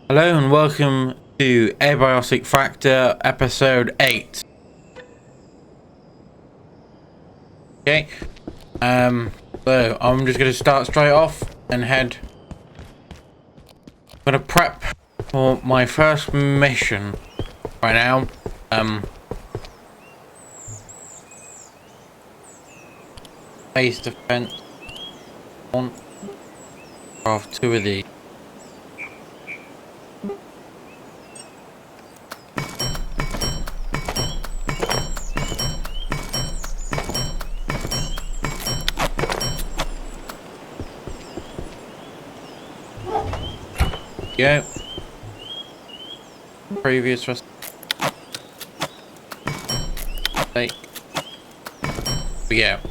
Hello and welcome to Abiotic Factor episode 8. Okay, so I'm just going to start straight off and head. I'm going to prep for my first mission right now. Base defense. One of two of these. Go. Previous rest. Take. Yeah.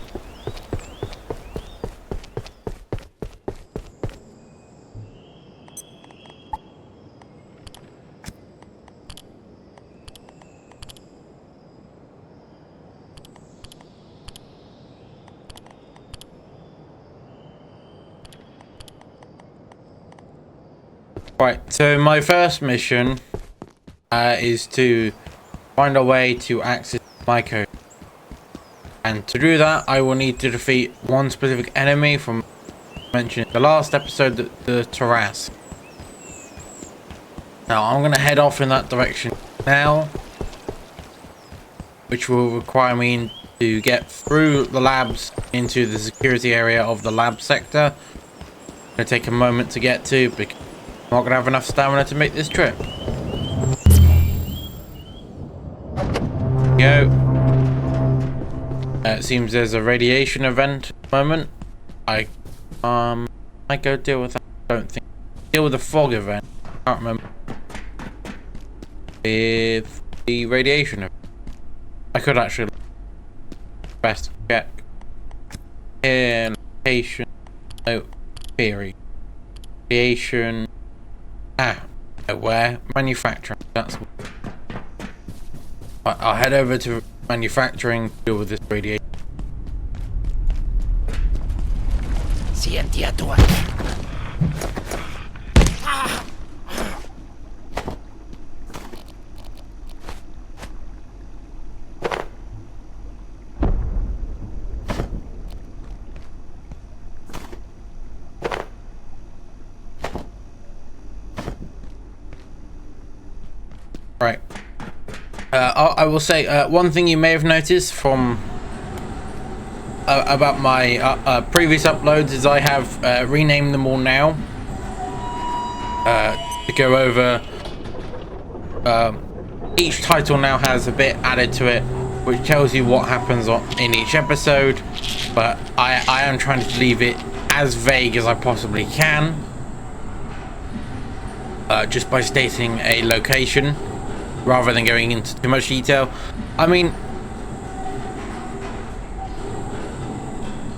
Right, so my first mission is to find a way to access my code. And to do that, I will need to defeat one specific enemy from mentioned in the last episode, the Taras. Now, I'm going to head off in that direction now, which will require me to get through the labs into the security area of the lab sector. It's going to take a moment to get to because I'm not going to have enough stamina to make this trip. Go. It seems there's a radiation event at the moment. I go deal with that. I don't think. Deal with the fog event. I can't remember. With the radiation event. I could actually best check. Here, location. No, theory. Radiation. Where? Manufacturing. That's. I'll head over to manufacturing to deal with this radiation. Siente a tua. Right. I will say one thing you may have noticed from about my previous uploads is I have renamed them all now to go over. Each title now has a bit added to it, which tells you what happens in each episode. But I am trying to leave it as vague as I possibly can, just by stating a location, rather than going into too much detail. I mean,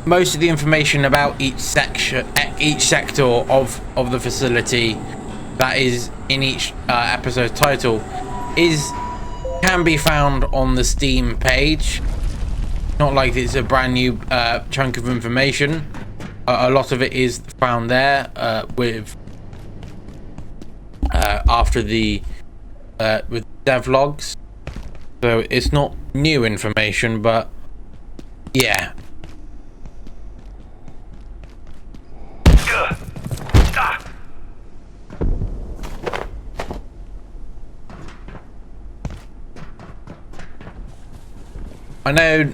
most of the information about each sector of the facility that is in each episode title can be found on the Steam page. Not like it's a brand new chunk of information. A lot of it is found there with after the with devlogs, so it's not new information, but yeah. I know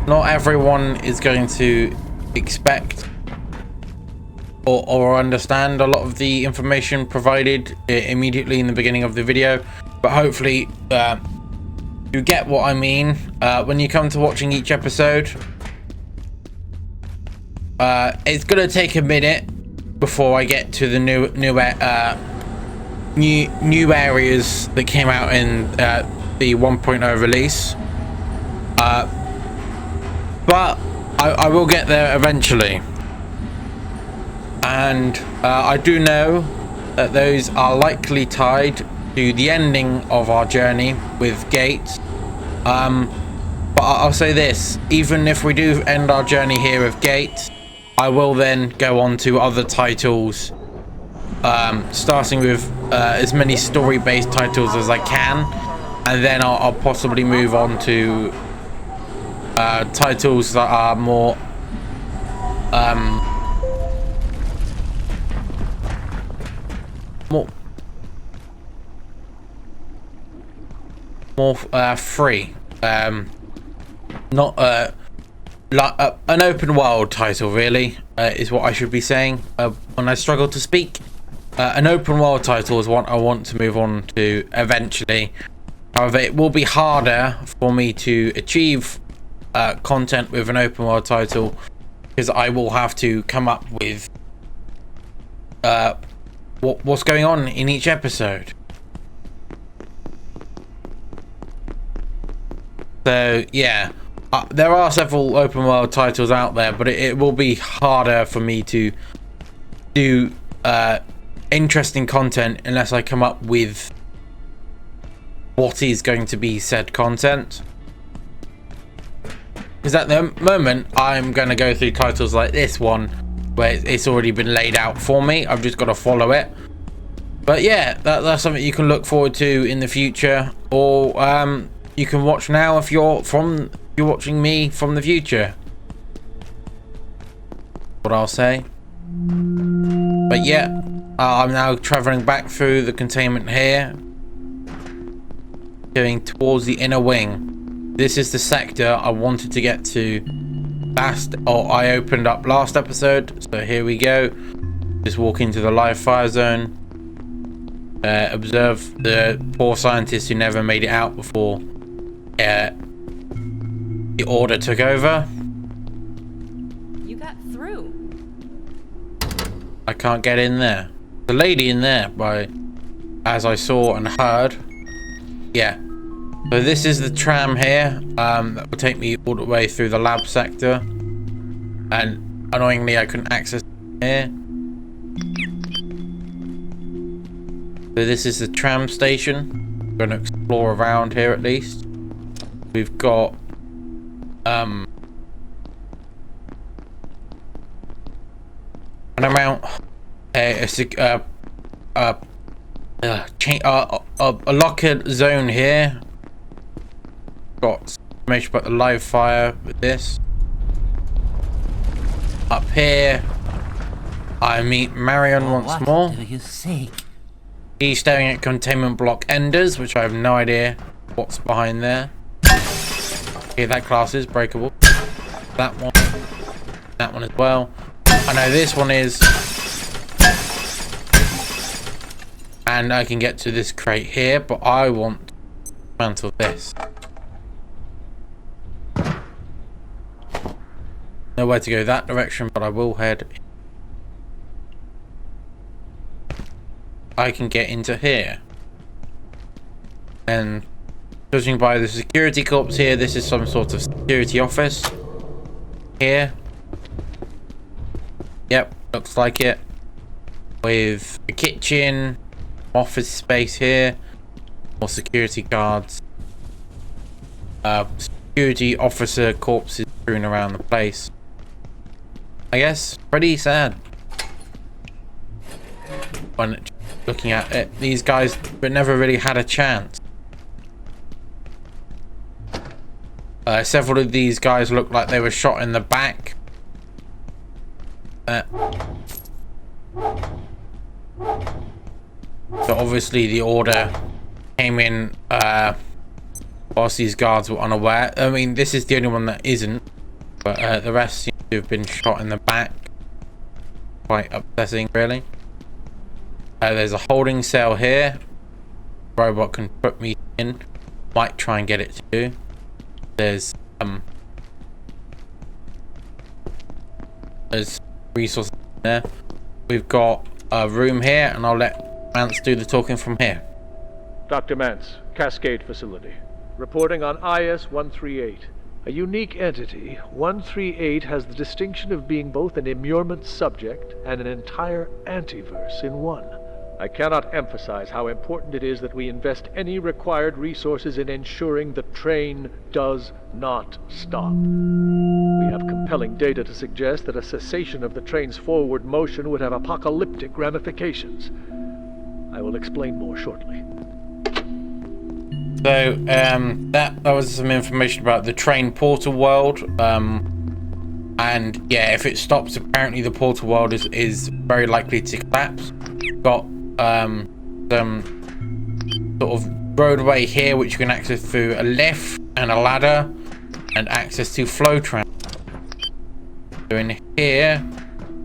not everyone is going to expect or understand a lot of the information provided immediately in the beginning of the video, but hopefully you get what I mean when you come to watching each episode. It's gonna take a minute before I get to the new areas that came out in the 1.0 release, but I will get there eventually. And I do know that those are likely tied to the ending of our journey with Gate. But I'll say this, even if we do end our journey here with Gate, I will then go on to other titles, starting with as many story-based titles as I can, and then I'll possibly move on to titles that are more free, not like an open world title, really, is what I should be saying when I struggle to speak. An open world title is what I want to move on to eventually. However, it will be harder for me to achieve content with an open world title, because I will have to come up with what's going on in each episode. So yeah, there are several open world titles out there, but it will be harder for me to do interesting content unless I come up with what is going to be said content. Because at the moment I'm going to go through titles like this one where it's already been laid out for me. I've just got to follow it. But yeah, that's something you can look forward to in the future, or you can watch now if you're watching me from the future. What I'll say. But yeah, I'm now traveling back through the containment here, going towards the inner wing. This is the sector I wanted to get to I opened up last episode, so here we go. Just walk into the live fire zone. Observe the poor scientists who never made it out before the order took over. You got through. I can't get in there. The lady in there, as I saw and heard. Yeah. So this is the tram here. That will take me all the way through the lab sector. And annoyingly, I couldn't access it here. So this is the tram station. I'm going to explore around here at least. We've got an amount, a locked zone here. Got information about the live fire with this. Up here, I meet Marion once more. What do you seek? He's staring at containment block enders, which I have no idea what's behind there. Okay, that class is breakable. That one as well. I know this one is. And I can get to this crate here, but I want to dismantle this. Nowhere to go that direction, but I will head. I can get into here. And judging by the security corps here, this is some sort of security office. Here. Yep, looks like it. With a kitchen, office space here, more security guards. Security officer corpses strewn around the place. I guess pretty sad when looking at it. These guys but never really had a chance. Several of these guys look like they were shot in the back. So obviously the order came in whilst these guards were unaware. I mean, this is the only one that isn't, but the rest seem to have been shot in the back. Quite upsetting, really. There's a holding cell here. Robot can put me in. Might try and get it to do. There's resources there. We've got a room here, and I'll let Mance do the talking from here. Dr. Mance, Cascade Facility. Reporting on IS-138. A unique entity, 138 has the distinction of being both an immurement subject and an entire antiverse in one. I cannot emphasize how important it is that we invest any required resources in ensuring the train does not stop. We have compelling data to suggest that a cessation of the train's forward motion would have apocalyptic ramifications. I will explain more shortly. So, that was some information about the train portal world. And yeah, if it stops, apparently the portal world is very likely to collapse. Got some sort of roadway here which you can access through a lift and a ladder, and access to flow trams. So in here,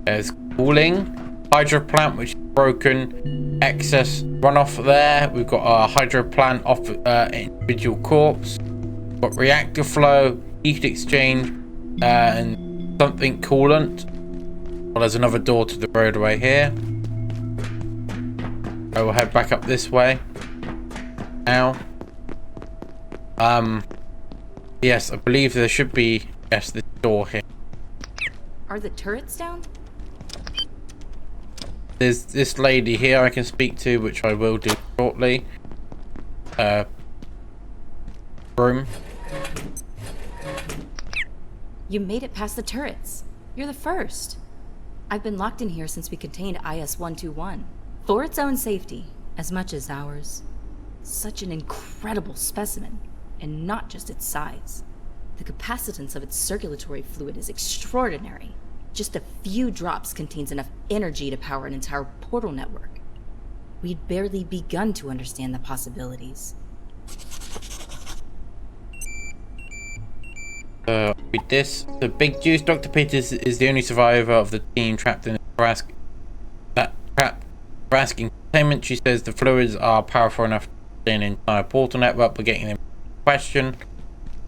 there's cooling, hydro plant which is broken, excess runoff there. We've got a hydro plant off individual corpse. We've got reactor flow, heat exchange, and something coolant. Well, there's another door to the roadway here. I will head back up this way now. Yes, I believe there should be, yes, this door here. Are the turrets down? There's this lady here I can speak to, which I will do shortly. Room. You made it past the turrets. You're the first. I've been locked in here since we contained IS-121. For its own safety, as much as ours. Such an incredible specimen, and not just its size. The capacitance of its circulatory fluid is extraordinary. Just a few drops contains enough energy to power an entire portal network. We'd barely begun to understand the possibilities. With this, the Big Juice, Dr. Peters is the only survivor of the team trapped in the Tarrasque containment. She says the fluids are powerful enough to sustain an entire portal network. We're getting them question.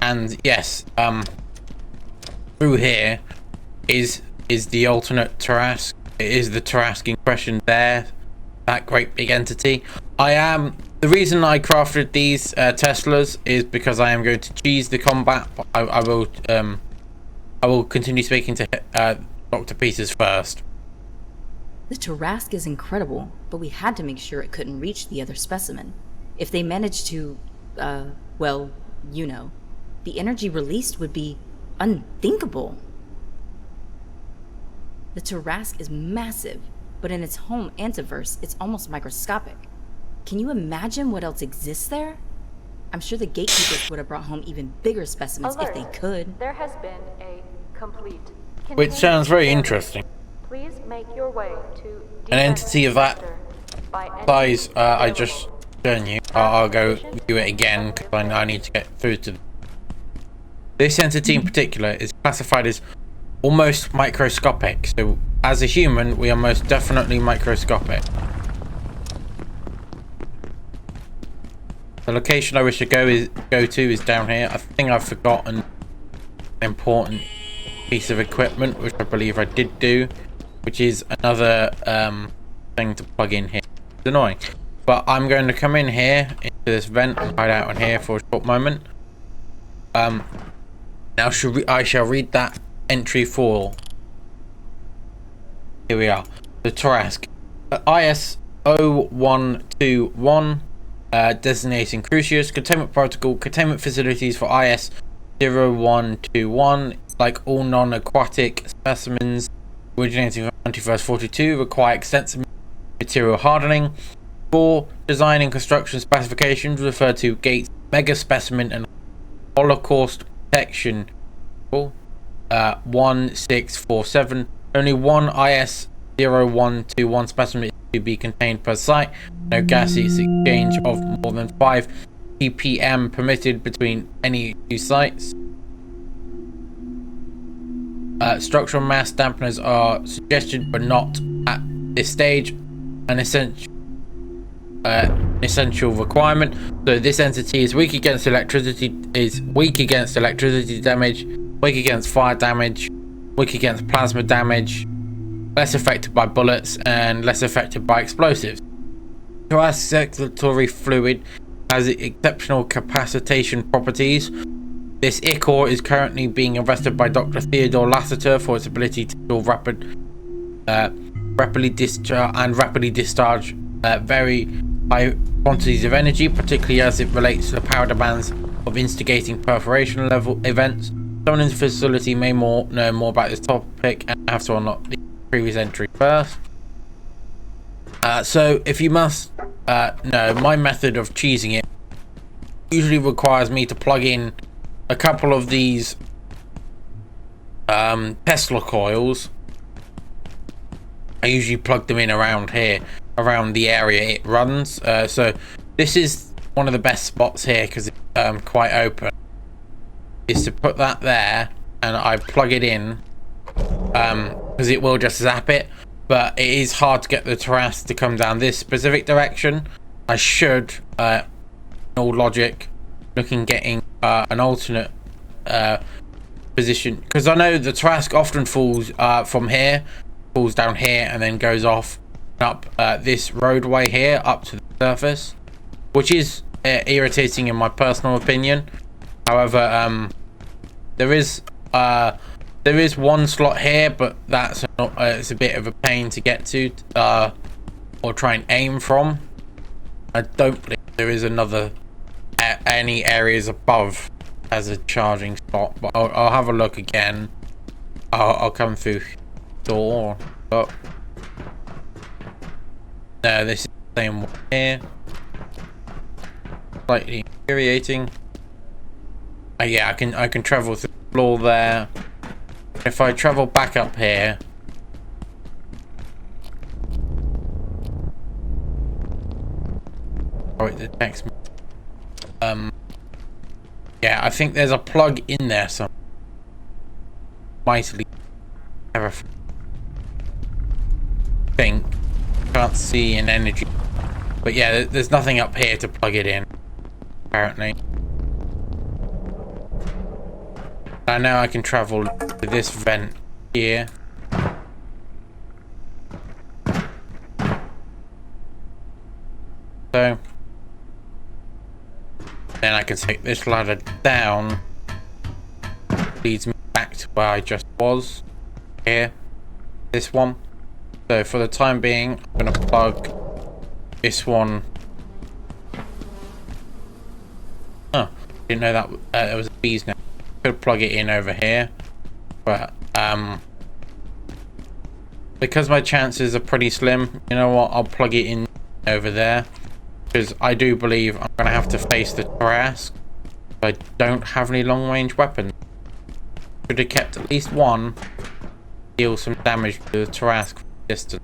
And yes, through here is the alternate Tarrasque. It is the Tarrasque in question there, that great big entity. The reason I crafted these Teslas is because I am going to cheese the combat. I will continue speaking to Dr. Peters first. The Tarrasque is incredible, but we had to make sure it couldn't reach the other specimen. If they managed to, well, you know, the energy released would be unthinkable. The Tarrasque is massive, but in its home antiverse, it's almost microscopic. Can you imagine what else exists there? I'm sure the gatekeepers would have brought home even bigger specimens if they could. There has been a complete Which sounds very interesting. Please make your way to An entity of that size, I just shown you. I'll go do it again because I need to get through to this entity in particular. Is classified as almost microscopic. So as a human, we are most definitely microscopic. The location I wish to go to is down here. I think I've forgotten an important piece of equipment, which I believe I did do, which is another thing to plug in here. It's annoying, but I'm going to come in here into this vent and hide out in here for a short moment. Now I shall read that entry for. Here we are. The Tarrasque, IS-0121. Designating Crucius, containment protocol, containment facilities for IS-0121, like all non-aquatic specimens originating from Antiverse 42, require extensive material hardening. 4. Design and construction specifications refer to Gates Mega Specimen and Holocaust Protection 1647. Only one IS-0121 specimen is to be contained per site. No gaseous exchange of more than 5 ppm permitted between any two sites. Structural mass dampeners are suggested but not at this stage an essential requirement. So this entity is weak against electricity damage, weak against fire damage, weak against plasma damage, less affected by bullets, and less affected by explosives. Thoracic circulatory fluid has exceptional capacitation properties. This ichor is currently being invested by Dr. Theodore Lasseter for its ability to store rapidly discharge very high quantities of energy, particularly as it relates to the power demands of instigating perforation level events. someone in the facility may know more about this topic and have to unlock the previous entry first. So if you must know, my method of cheesing it usually requires me to plug in a couple of these Tesla coils. I usually plug them in around here, around the area it runs. So this is one of the best spots here because it's quite open. Is to put that there, and I plug it in because it will just zap it. But it is hard to get the Taras to come down this specific direction. I should, in all logic, getting an alternate position, because I know the Taras often falls from here, falls down here, and then goes off up this roadway here up to the surface, which is irritating in my personal opinion. However, there is one slot here, but that's not, it's a bit of a pain to get to or try and aim from. I don't believe there is another any areas above as a charging spot, but I'll have a look again. I'll come through door. Oh. No, this is the same one here. Slightly infuriating. Yeah, I can travel through the floor there. If I travel back up here, oh, it detects me. Yeah, I think there's a plug in there somewhere. Mightily terrifying. Can't see an energy, but yeah, there's nothing up here to plug it in, apparently. I know I can travel to this vent here. So then I can take this ladder down. Leads me back to where I just was. Here. This one. So for the time being, I'm going to plug this one. Oh, didn't know that there was a bee's nest. Could plug it in over here, but because my chances are pretty slim, you know what, I'll plug it in over there, because I do believe I'm going to have to face the Taras. I don't have any long range weapons. Should have kept at least one, deal some damage to the Taras from distance.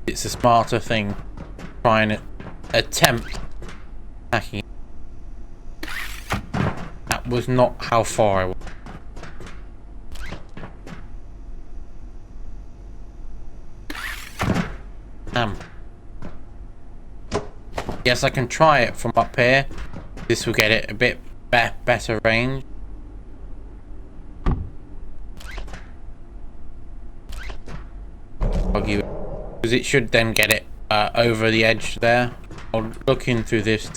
It's a smarter thing, try and attempt attacking. That was not how far I was. Yes, I can try it from up here. This will get it a bit better range. Because it should then get it over the edge there. I'll look in through this.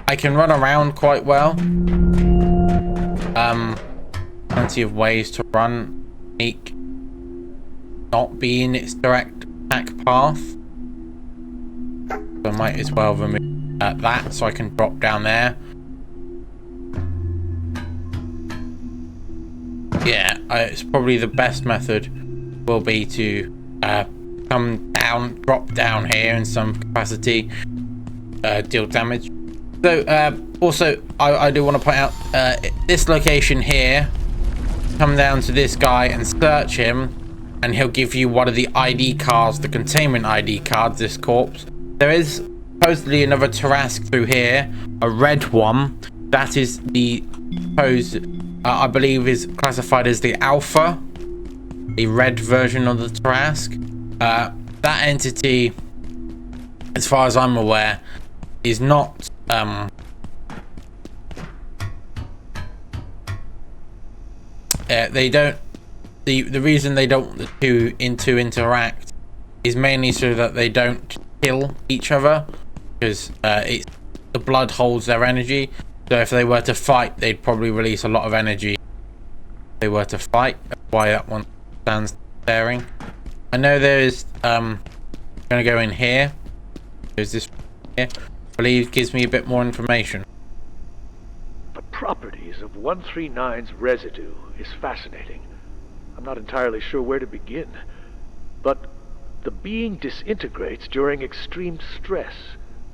I can run around quite well. Plenty of ways to run. Sneak. Not be in its direct attack path. So I might as well remove that so I can drop down there. Yeah, it's probably the best method will be to come down, drop down here in some capacity, deal damage. So also I do want to point out this location here, come down to this guy and search him, and he'll give you one of the ID cards, the containment ID cards, this corpse. There is supposedly another Taras through here, a red one. That is the supposed, I believe is classified as the Alpha, the red version of the Taras. That entity, as far as I'm aware, is not they don't, the reason they don't want the two to interact is mainly so that they don't kill each other, because it's the blood holds their energy. So if they were to fight, they'd probably release a lot of energy if they were to fight. That's why that one stands staring. I know there is gonna go in here. There's this here. believe gives me a bit more information. The properties of 139's residue is fascinating. I'm not entirely sure where to begin, but the being disintegrates during extreme stress,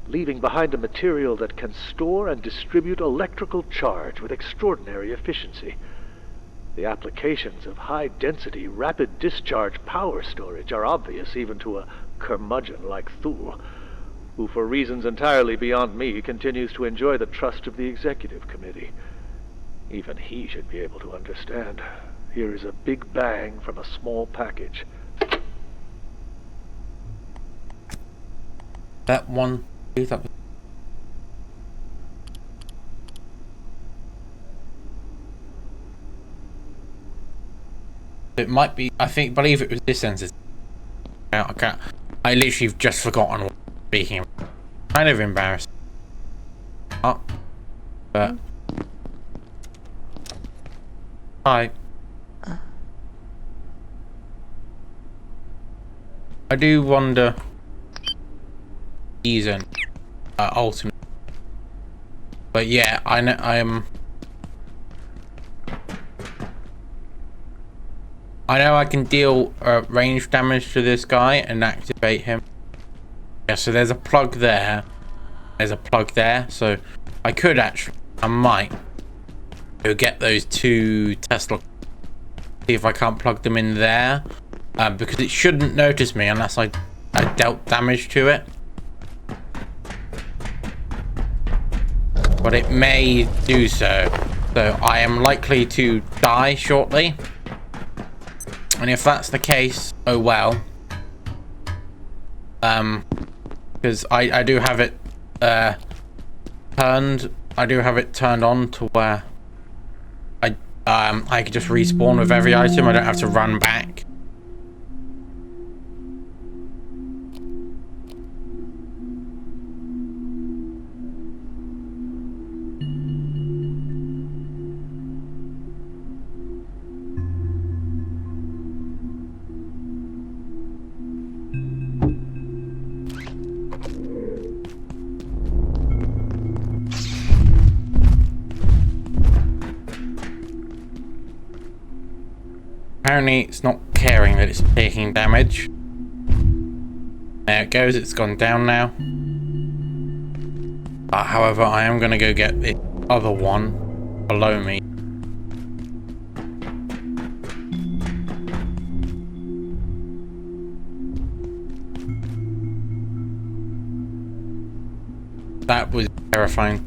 leaving behind a material that can store and distribute electrical charge with extraordinary efficiency. The applications of high-density, rapid discharge power storage are obvious even to a curmudgeon like Thule, who for reasons entirely beyond me continues to enjoy the trust of the executive committee. Even he should be able to understand. Here is a big bang from a small package. That one... That was... It might be... believe it was this sentence. I literally have just forgotten what I'm speaking of. Kind of embarrassed. Oh. But... Hi. I do wonder... Season. Ultimate. But yeah, I know I can deal range damage to this guy and activate him. Yeah, so there's a plug there. There's a plug there, so I could actually, I might go get those 2 Tesla. See if I can't plug them in there, because it shouldn't notice me unless I dealt damage to it. But it may do so. So I am likely to die shortly. And if that's the case, oh well. Because I do have it turned. I do have it turned on to where I can just respawn with every item. I don't have to run back. Apparently it's not caring that it's taking damage. There it goes, it's gone down now. However, I am going to go get the other one below me. That was terrifying.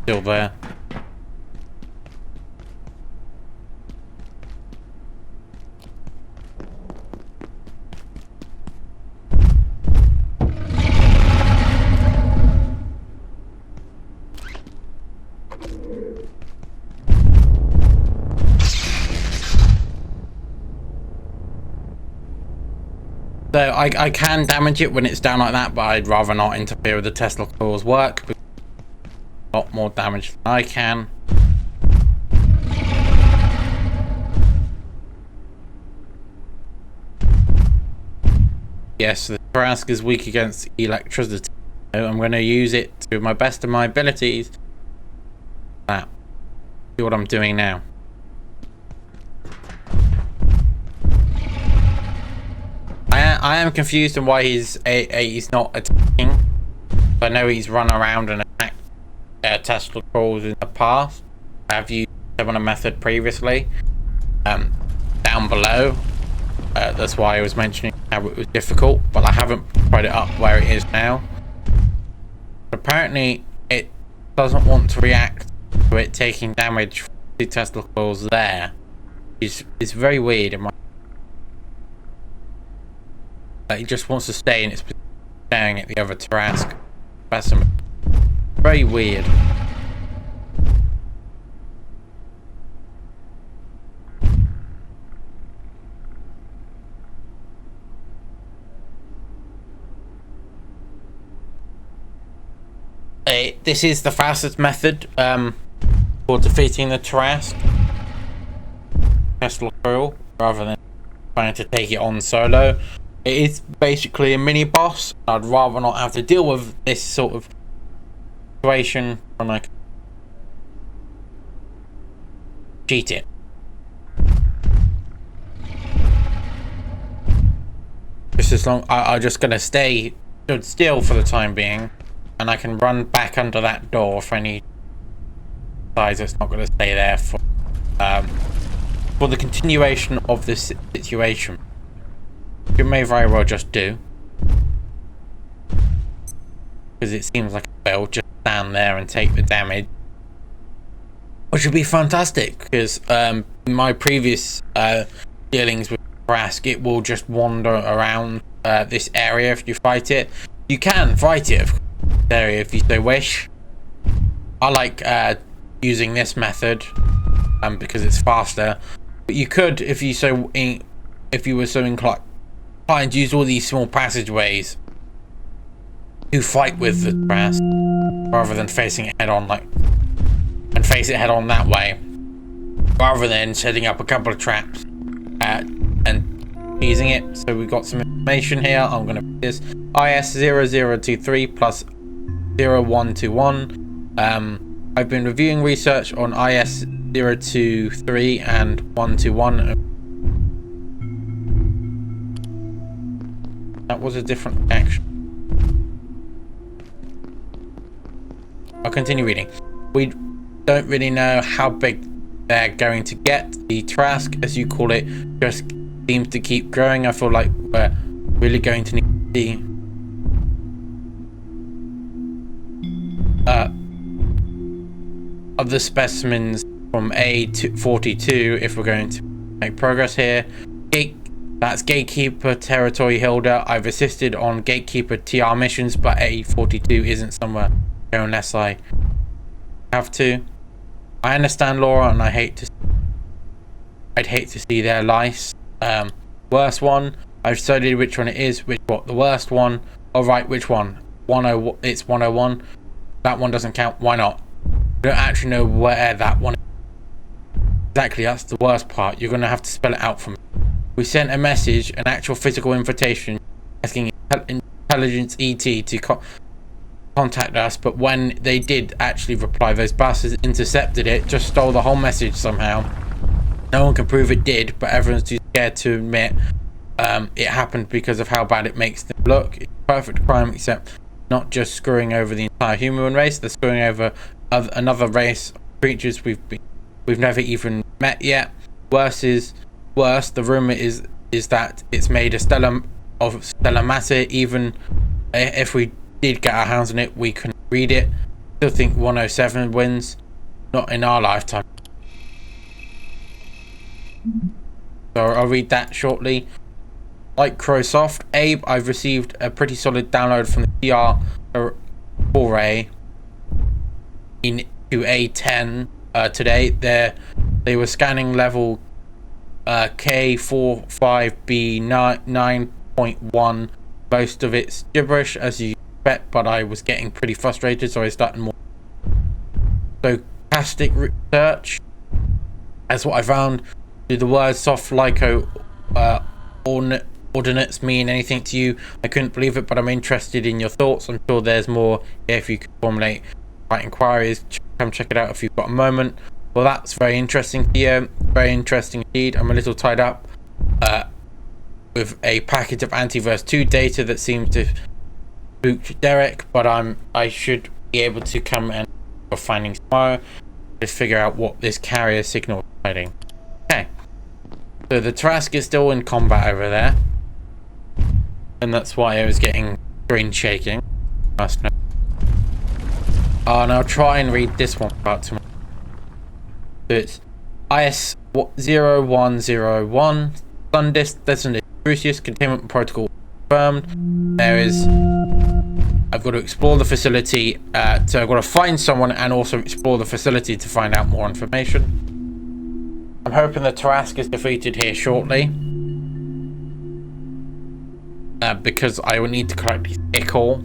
Still there. So I can damage it when it's down like that, but I'd rather not interfere with the Tesla coil's work. A lot more damage than I can. Yes, the Trask is weak against electricity. So I'm going to use it to my best of my abilities. That. See what I'm doing now. I am confused on why he's not attacking. I know he's run around and attacked Tesla crawls in the past. I've used similar method previously. Down below. That's why I was mentioning how it was difficult, but I haven't tried it up where it is now. Apparently, it doesn't want to react to it taking damage from the Tesla coils there. It's very weird in my. It just wants to stay in its position, staring at the other Trask specimen. Very weird. this is the fastest method for defeating the Trask. Tesla coil, rather than trying to take it on solo. It is basically a mini boss. I'd rather not have to deal with this sort of situation when I can cheat it. Just as long, I'm just gonna stay stood still for the time being, and I can run back under that door if I need. Besides, it's not gonna stay there for the continuation of this situation. You may very well just do, because it seems like I'll just stand there and take the damage, which would be fantastic. Because my previous dealings with Trask, it will just wander around this area. If you fight it, you can fight it this area if you so wish. I like using this method because it's faster, but you could, if you were so inclined, use all these small passageways to fight with the Trask rather than facing it head on, and face it head on that way, rather than setting up a couple of traps and using it. So we've got some information here. I'm going to put this IS0023 plus 0121. I've been reviewing research on IS023 and 121. That was a different action. I'll continue reading. We don't really know how big they're going to get. The Trask, as you call it, just seems to keep growing. I feel like we're really going to need to see other specimens from A42 if we're going to make progress here. That's Gatekeeper Territory Hilda. I've assisted on Gatekeeper TR missions, but A42 isn't somewhere unless I have to. I understand, Laura, and I'd hate to see their lice. Worst one. I've studied which one it is. The worst one. All right, which one? It's 101. That one doesn't count. Why not? I don't actually know where that one is. Exactly, that's the worst part. You're gonna have to spell it out for me. We sent a message, an actual physical invitation, asking Intelligence ET to contact us, but when they did actually reply, those bastards intercepted it, just stole the whole message somehow. No one can prove it did, but everyone's too scared to admit it happened because of how bad it makes them look. It's a perfect crime, except not just screwing over the entire human race, they're screwing over another race of creatures we've never even met yet. Worse, the rumor is that it's made of stellar matter. Even if we did get our hands on it, we couldn't read it. Still think 107 wins. Not in our lifetime. So I'll read that shortly. Like Crowsoft, Abe, I've received a pretty solid download from the PR foray into A10 today. They were scanning level K45B9.1. Most of it's gibberish, as you expect, but I was getting pretty frustrated, so I started more stochastic research. That's what I found. Do the words soft lyco ordinates mean anything to you? I couldn't believe it, but I'm interested in your thoughts. I'm sure there's more here if you could formulate right inquiries. Come check it out if you've got a moment. Well, that's very interesting here. Very interesting indeed. I'm a little tied up with a package of Antiverse 2 data that seems to spook Derek, but I should be able to come and findings tomorrow to figure out what this carrier signal is hiding. Okay, so the Trask is still in combat over there, and that's why I was getting screen shaking. Must know. And I'll try and read this one about tomorrow. So it's IS0101 Sundis Designated Crucius Containment Protocol confirmed. I've got to explore the facility, so I've got to find someone and also explore the facility to find out more information. I'm hoping the Trask is defeated here shortly, because I will need to collect his ichor.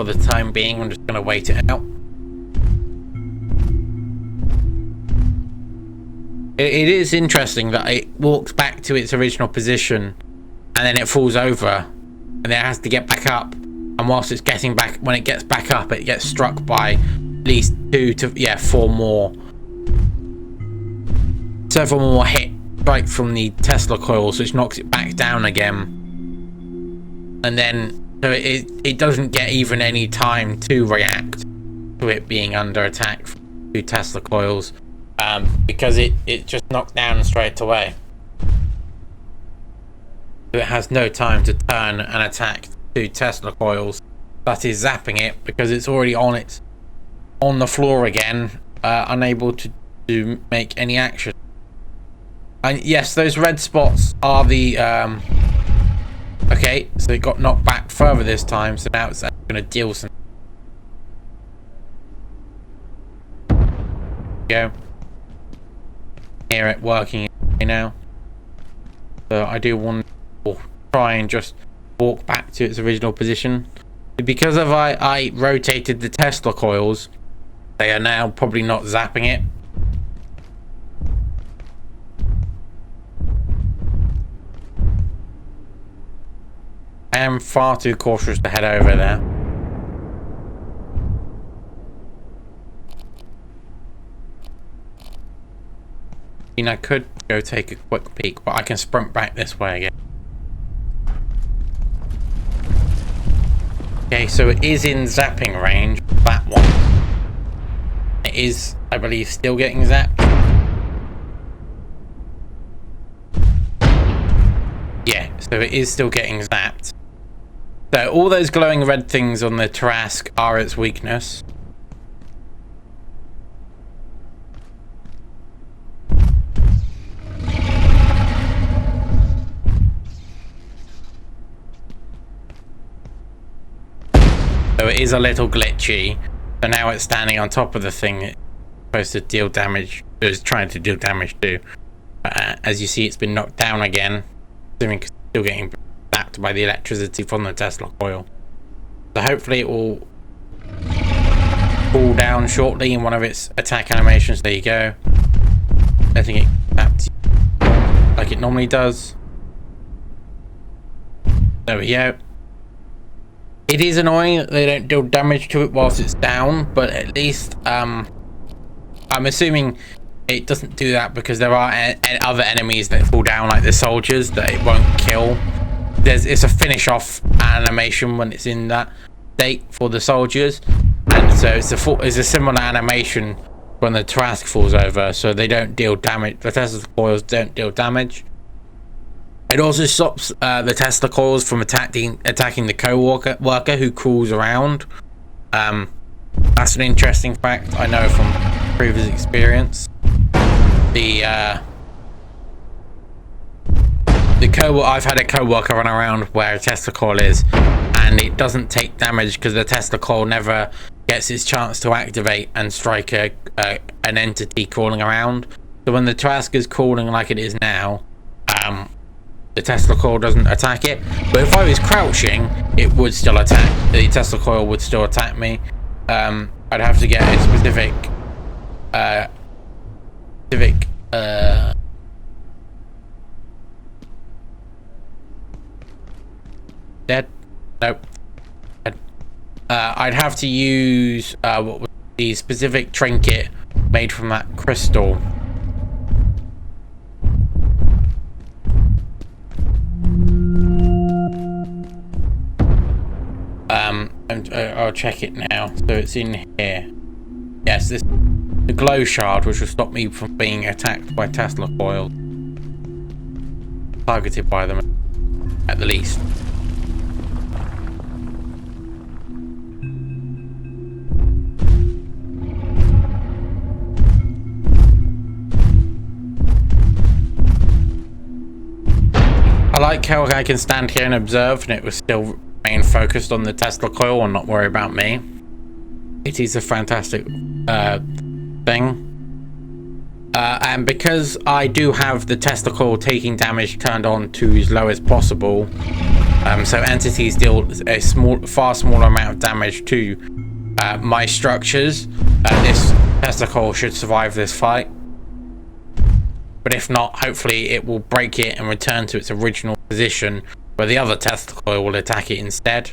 for the time being. I'm just going to wait it out. It is interesting that it walks back to its original position and then it falls over and then it has to get back up. And whilst it's getting back, when it gets back up, it gets struck by at least 2 to 4 more. Several more hit strike from the Tesla coils, which knocks it back down again. And then so it doesn't get even any time to react to it being under attack from 2 Tesla coils. Because it just knocked down straight away. So it has no time to turn and attack 2 Tesla coils. That is zapping it because it's already on the floor again, unable to make any action. And yes, those red spots are the okay, so it got knocked back further this time, so now it's going to deal some. Go. Hear it working now, so I do want to try and just walk back to its original position. Because of I rotated the Tesla coils, they are now probably not zapping it. I am far too cautious to head over there. I could go take a quick peek, but I can sprint back this way again. Okay, so it is in zapping range, that one. It is, I believe, still getting zapped. Yeah, so it is still getting zapped. So all those glowing red things on the Tarask are its weakness. So it is a little glitchy. So now it's standing on top of the thing it's supposed to deal damage, it's trying to deal damage to. As you see, it's been knocked down again, assuming it's still getting zapped by the electricity from the Tesla coil. So hopefully it will fall down shortly in one of its attack animations. There you go. Letting it zap like it normally does. There we go. It is annoying that they don't deal damage to it whilst it's down, but at least I'm assuming it doesn't do that because there are other enemies that fall down, like the soldiers, that it won't kill. It's a finish off animation when it's in that state for the soldiers, and so it's a similar animation when the Tarask falls over, so they don't deal damage. The Tesla coils don't deal damage. It also stops the Tesla coils from attacking the co-worker who crawls around. That's an interesting fact I know from previous experience. I've had a co-worker run around where a Tesla coil is, and it doesn't take damage because the Tesla coil never gets its chance to activate and strike an entity crawling around. So when the Tarask is crawling like it is now, the Tesla coil doesn't attack it. But if I was crouching, it would still attack. The Tesla coil would still attack me. I'd have to get a specific dead? Nope. Dead. I'd have to use what was the specific trinket made from that crystal. I'll check it now. So it's in here. Yes, the glow shard, which will stop me from being attacked by Tesla coils. Targeted by them, at the least. I like how I can stand here and observe, and it was still remain focused on the Tesla coil and not worry about me. It is a fantastic thing. And because I do have the Tesla coil taking damage turned on to as low as possible, So entities deal a far smaller amount of damage to my structures. This testicle should survive this fight. But if not, hopefully it will break it and return to its original position where the other testicle will attack it instead.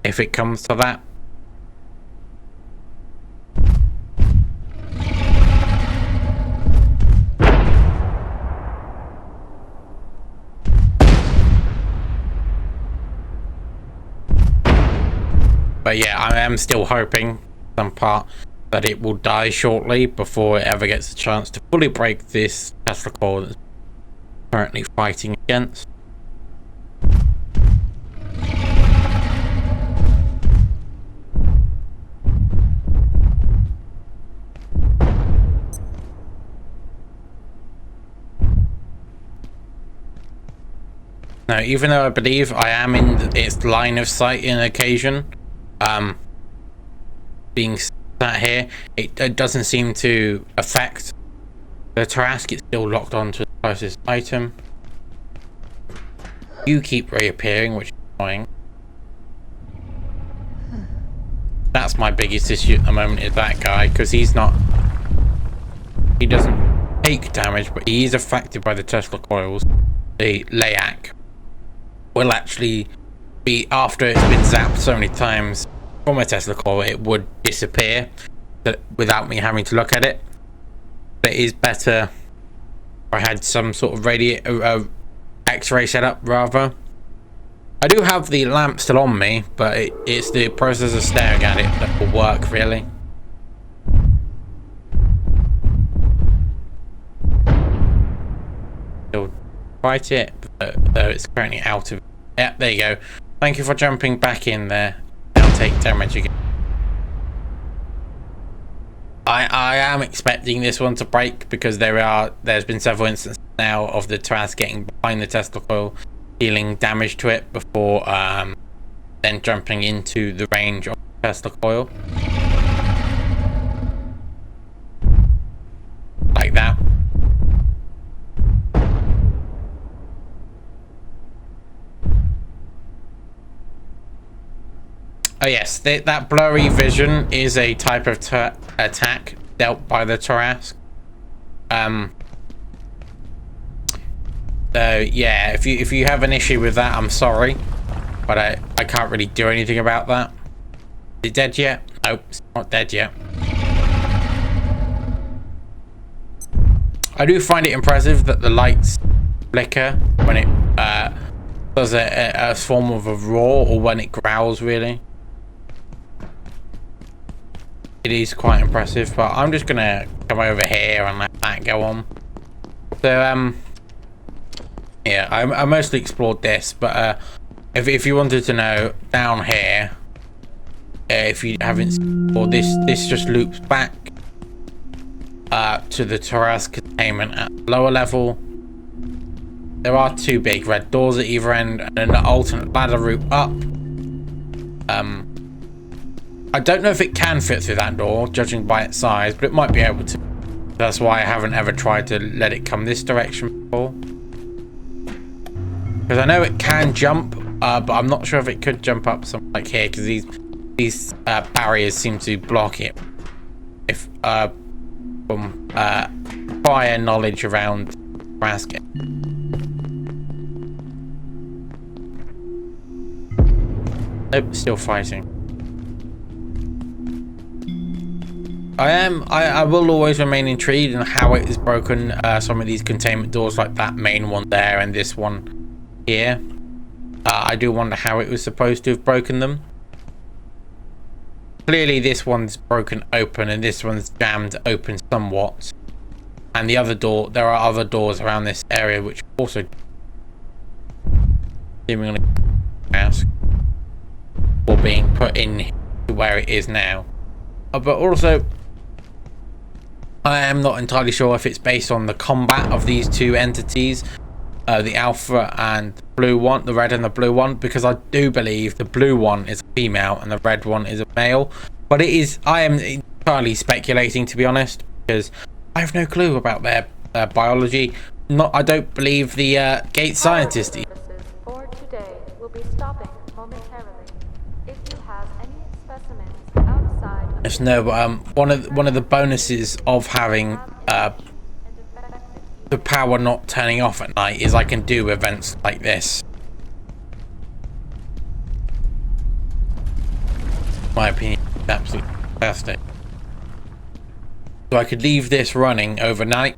If it comes to that. But yeah, I am still hoping some part that it will die shortly before it ever gets a chance to fully break this testicle that's currently fighting against. Now, even though I believe I am in its line of sight in occasion, being sat here, it doesn't seem to affect the Tarrasque. It's still locked onto the closest item. You keep reappearing, which is annoying. That's my biggest issue at the moment, is that guy, because he doesn't take damage, but he is affected by the Tesla coils. The Layak will actually be, after it's been zapped so many times from a Tesla coil, it would disappear without me having to look at it. But it is better if I had some sort of X-ray setup rather. I do have the lamp still on me, but it's the process of staring at it that will work really. Still fight it, though it's currently out of. Yeah, there you go. Thank you for jumping back in there. I'll take damage again. I am expecting this one to break because there's been several instances now of the Tarrasque getting behind the Tesla coil, dealing damage to it before then jumping into the range of the Tesla coil. Like that. Oh yes, that blurry vision is a type of attack dealt by the Tarrasque. So yeah, if you have an issue with that, I'm sorry, but I can't really do anything about that. Is it dead yet? Nope, it's not dead yet. I do find it impressive that the lights flicker when it does a form of a roar, or when it growls really. It is quite impressive, but I'm just gonna come over here and let that go on. So yeah, I mostly explored this, but if you wanted to know, down here, if you haven't, or this just loops back to the Tarrasque containment at the lower level. There are two big red doors at either end, and an alternate ladder route up. I don't know if it can fit through that door, judging by its size, but it might be able to. That's why I haven't ever tried to let it come this direction before. Because I know it can jump, but I'm not sure if it could jump up something like here, because these barriers seem to block it. If from prior knowledge around Tarrasque. Nope, still fighting. I will always remain intrigued in how it is broken some of these containment doors, like that main one there and this one here. I do wonder how it was supposed to have broken them. Clearly this one's broken open and this one's jammed open somewhat. And the other door, there are other doors around this area which also seemingly ask or being put in to where it is now. But also, I am not entirely sure if it's based on the combat of these two entities, the alpha and the blue one, the red and the blue one, because I do believe the blue one is a female and the red one is a male. But it is, I am entirely speculating, to be honest, because I have no clue about their biology. I don't believe the gate scientist. For today. be stopping momentarily. If you have any specimens outside of There's no one of the bonuses of having the power not turning off at night is I can do events like this. In my opinion, it's absolutely fantastic. So I could leave this running overnight.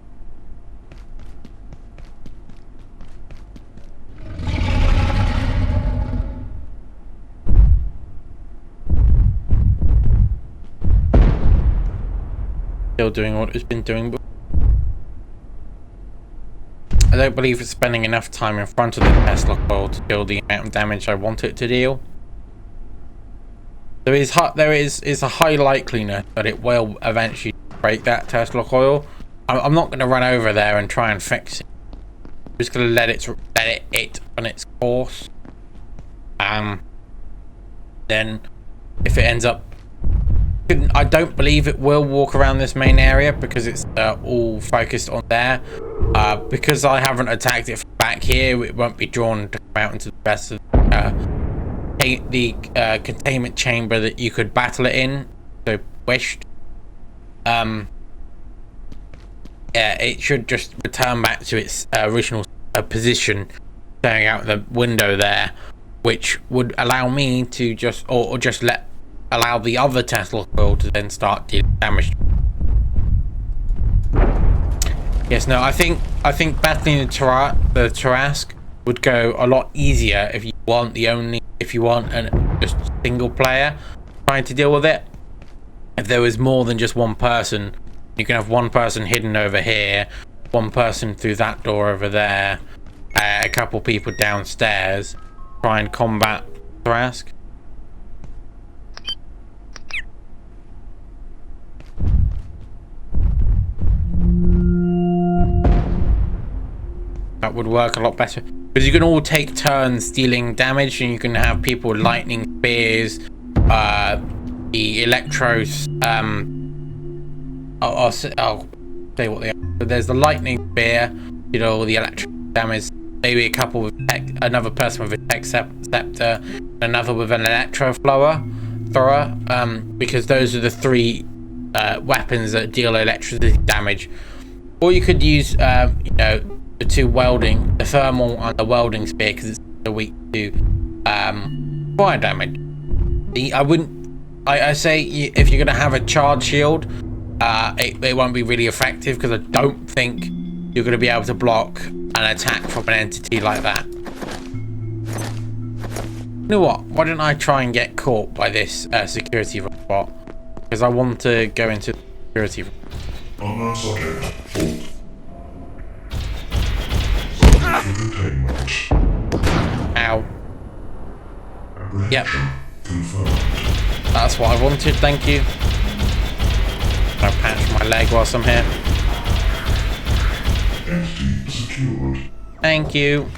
Still doing what it's been doing before. I don't believe it's spending enough time in front of the Tesla coil to deal the amount of damage I want it to deal. There is a high likeliness that it will eventually break that Tesla coil. I'm not going to run over there and try and fix it. I'm just going to let it on its course. Then if it ends up, I don't believe it will walk around this main area because it's all focused on there. Because I haven't attacked it from back here, it won't be drawn to come out into the rest of the containment chamber that you could battle it in, so wished. Yeah, it should just return back to its original position, staring out the window there, which would allow me to just allow the other Tesla coil to then start dealing damage. Yes, no, I think battling the Tarrasque would go a lot easier if you want just single player trying to deal with it. If there was more than just one person, you can have one person hidden over here, one person through that door over there, a couple people downstairs, try and combat Tarrasque. That would work a lot better because you can all take turns dealing damage, and you can have people with lightning spears, the electros. I'll say what they are. But there's the lightning spear, you know, the electric damage. Maybe a couple with another person with a tech scepter, another with an electro thrower. Because those are the three weapons that deal electricity damage. Or you could use, you know, the two welding, the thermal and the welding spear, because it's so weak to fire damage. I say if you're going to have a charge shield, it won't be really effective because I don't think you're going to be able to block an attack from an entity like that. You know what? Why don't I try and get caught by this security robot? Because I want to go into security. Unknown subject. Containment. Ow. Yep. Confirmed. That's what I wanted, thank you. I'll patch my leg whilst I'm here. Entity secured. Thank you.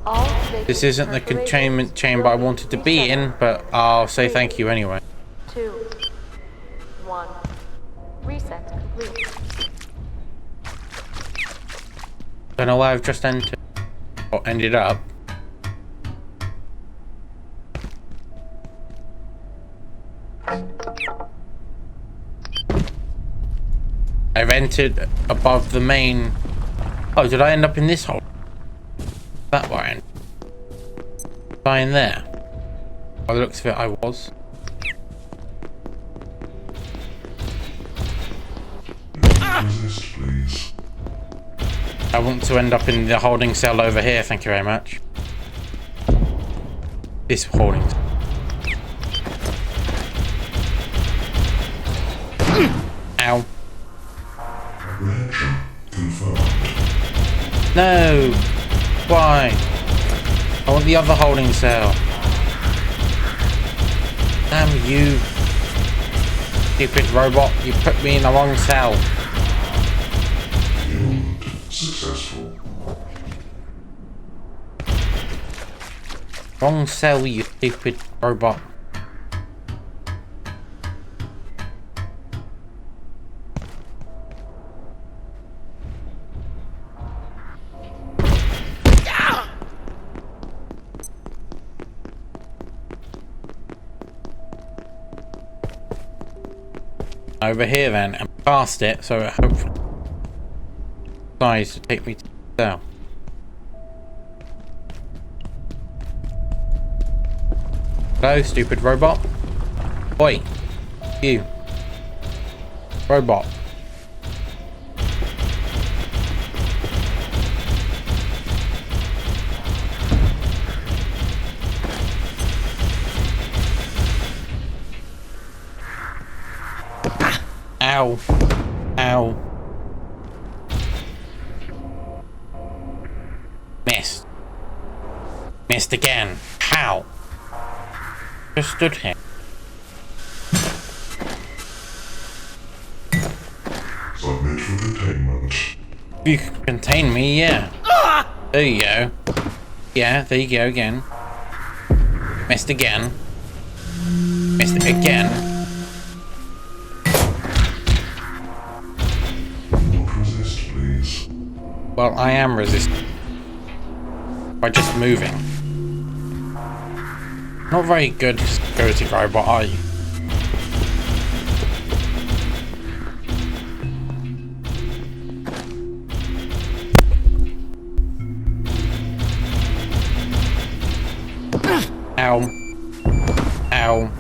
all This isn't the containment chamber I wanted to be in, but I'll say thank you anyway. 2, 1. Reset complete. Don't know where I've just entered or ended up. I've entered above the main. Oh, did I end up in this hole? That way I ended. Was I in there? By the looks of it, I was. Resist, please. I want to end up in the holding cell over here, thank you very much. This holding cell. Ow. Apprehension confirmed. No! Why? I want the other holding cell. Damn you. Stupid robot, you put me in the wrong cell. Build successful. Wrong cell, you stupid robot. over here then and past it, so it hopefully decides to take me to the cell. Hello, stupid robot. Oi, you. Robot. Ow. Ow. Missed. Missed again. How? Just stood here. Submit for containment. You can contain me, yeah. There you go. Yeah, there you go again. Missed again. Missed it again. Not resist, please. Well, I am resisting. By just moving. Not very good security robot, are you? Ow. Ow.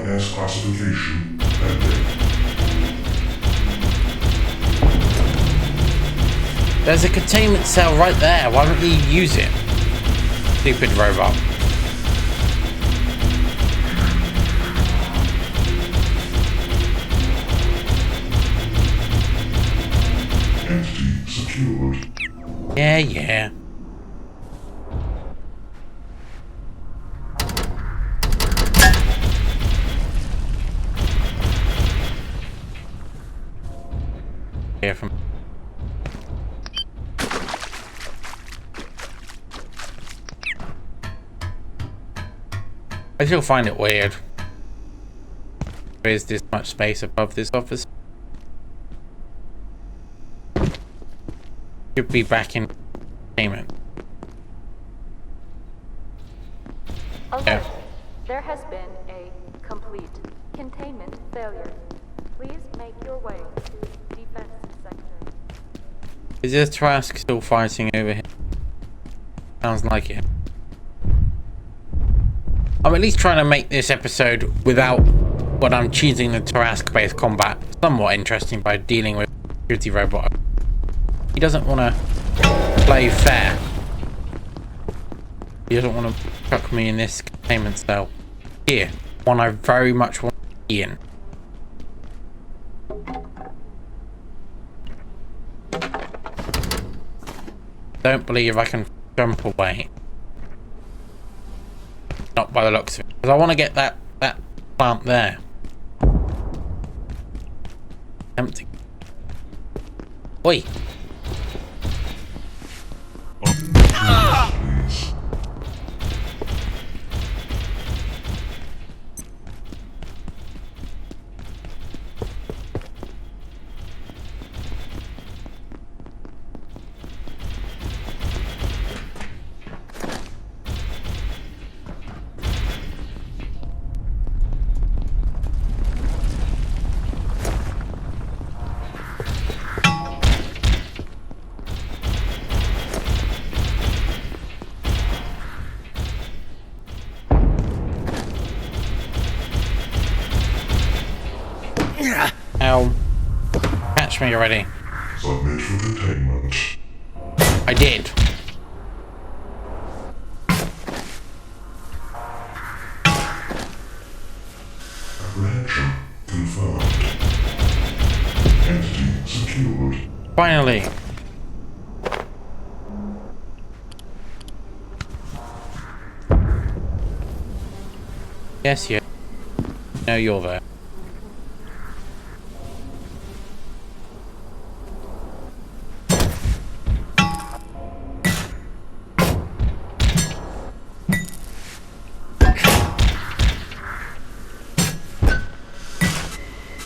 IS classification pending. There's a containment cell right there. Why don't you use it? Stupid robot. Entity secured. Yeah, yeah. Here from I still find it weird. There is this much space above this office. Should be back in payment. Alert. Yeah. There has been a complete containment failure. Please make your way to defense sector. Is this Trask still fighting over here? Sounds like it. I'm at least trying to make this episode without what I'm choosing the Trask-based combat somewhat interesting by dealing with security robot. He doesn't want to play fair. He doesn't want to chuck me in this containment cell. Here, one I very much want to be in. Don't believe I can jump away. Not by the looks of it. Because I want to get that plant there. Tempting. Oi! Please. Ow. Catch me already. Submit for containment. I did. Apprehension confirmed. Entity secured. Finally. Yes, yeah. No, you're there.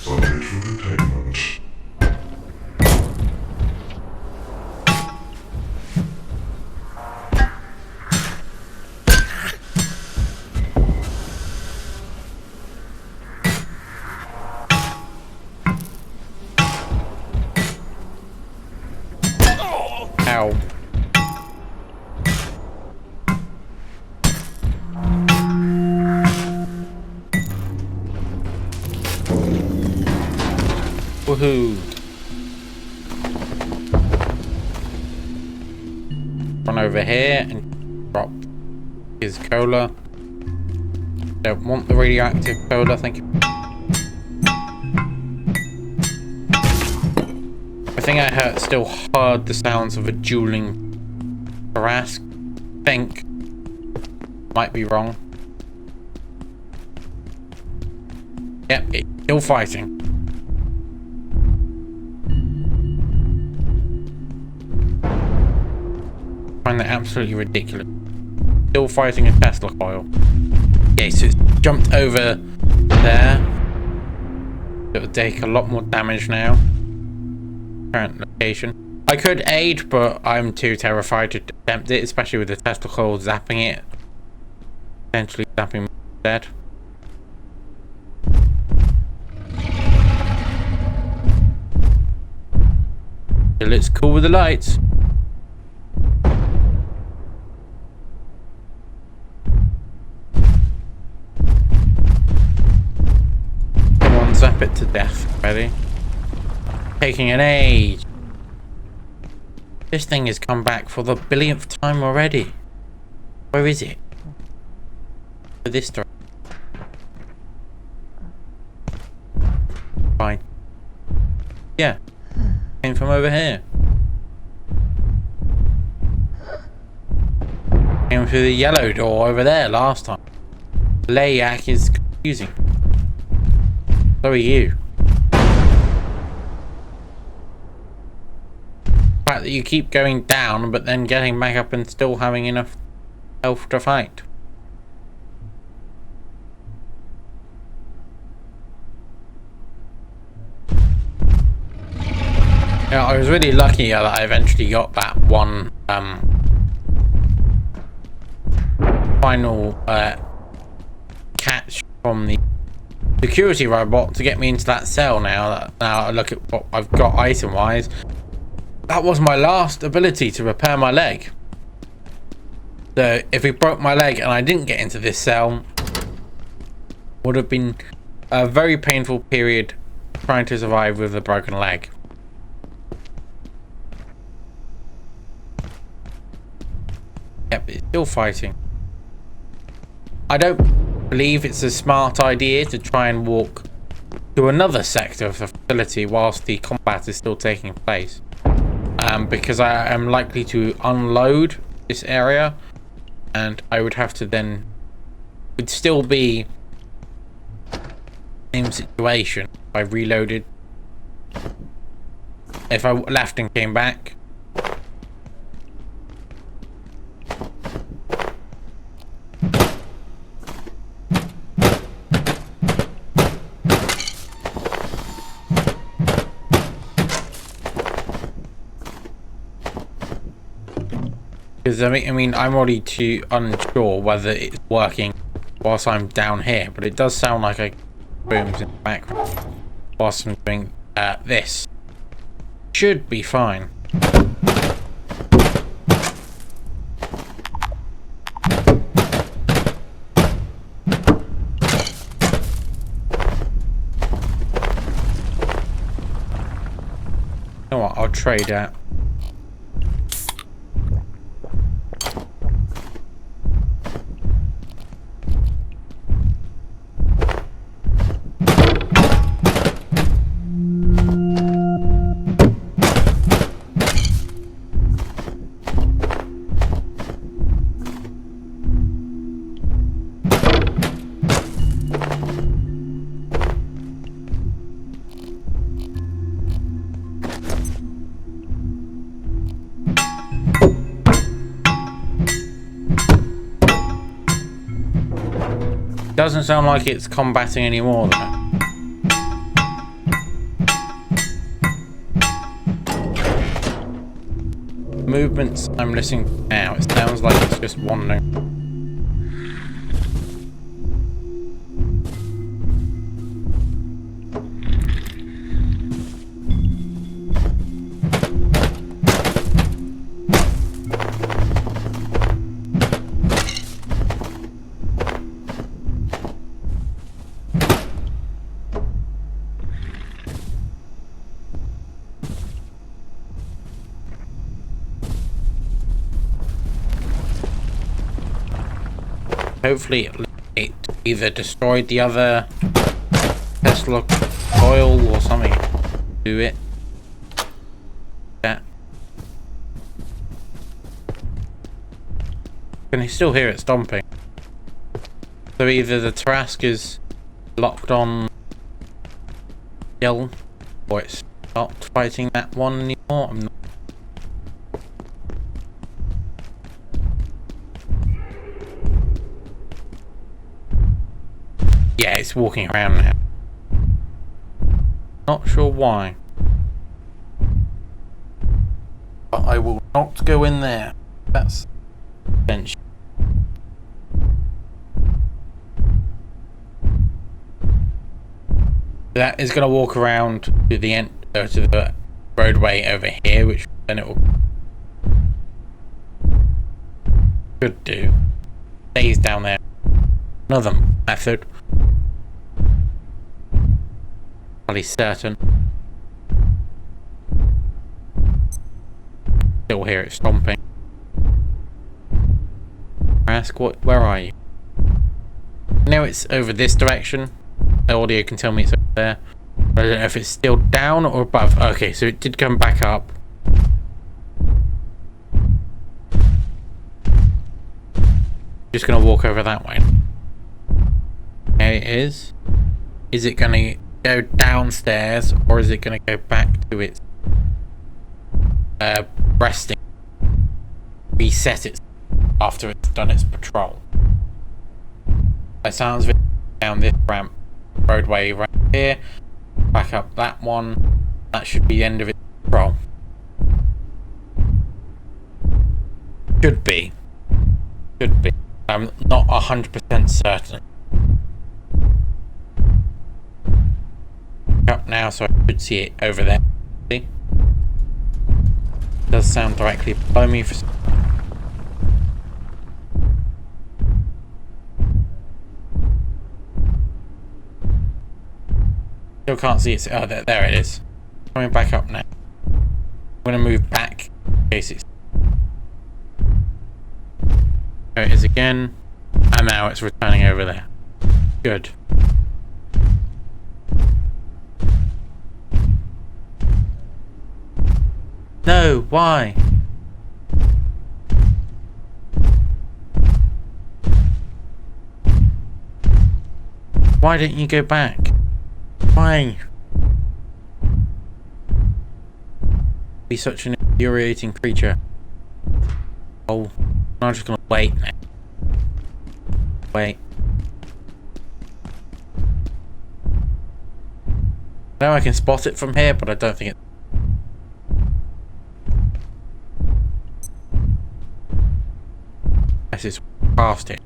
Submit for containment. Wow. Woohoo. Run over here and drop his cola. Don't want the radioactive cola, thank you. I think I still heard the sounds of a dueling harass. Think. Might be wrong. Yep, it's still fighting. I find that absolutely ridiculous. Still fighting a Tesla coil. Okay, so it's jumped over there. It'll take a lot more damage now. Current location. I could aid, but I'm too terrified to attempt it, especially with the Tesla coil zapping it. Potentially zapping me dead. It looks cool with the lights. Come on, zap it to death. Ready? Taking an age. This thing has come back for the billionth time already. Where is it? For this direction. Fine. Yeah. Came from over here. Came through the yellow door over there last time. Layak is confusing. So are you. The fact that you keep going down but then getting back up and still having enough health to fight. Yeah, I was really lucky that I eventually got that one final catch from the security robot to get me into that cell. Now I look at what I've got item wise. That was my last ability to repair my leg. So if it broke my leg and I didn't get into this cell, would have been a very painful period trying to survive with a broken leg. Yep, it's still fighting. I don't believe it's a smart idea to try and walk to another sector of the facility whilst the combat is still taking place. Because I am likely to unload this area, and I would have to then would still be same situation if I reloaded. If I left and came back. Because I mean, I'm already too unsure whether it's working whilst I'm down here, but it does sound like I booms in the background whilst I'm doing this. Should be fine. You know what? I'll trade out. Doesn't sound like it's combating anymore though. Movements I'm listening to now, it sounds like it's just wandering. hopefully it either destroyed the other Tesla coil or something. Do it. Yeah. Can you still hear it stomping? So either the Trask is locked on Hill, or it's stopped fighting that one anymore. I'm not. Yeah, it's walking around now. Not sure why. But I will not go in there. That's bench. That is going to walk around to the end, to the roadway over here, which then it will should do. Stays down there. Another method. Fairly certain. Still hear it stomping. Ask where are you? I know it's over this direction. The audio can tell me it's over there. But I don't know if it's still down or above. Okay, so it did come back up. Just gonna walk over that way. Okay, it is. Is it gonna go downstairs or is it gonna go back to its resting? Reset it after it's done its patrol. It sounds down this ramp roadway right here, back up that one. That should be the end of its patrol. Should be. I'm not 100% certain. Up now, so I should see it over there. See? It does sound directly below me. Still can't see it. Oh, there it is. Coming back up now. I'm going to move back in case it's. There it is again. And now it's returning over there. Good. No, why? Why didn't you go back? Why? Be such an infuriating creature. Oh, I'm just gonna wait now. Wait. Now I can spot it from here, but I don't think it. Yes, it's past it.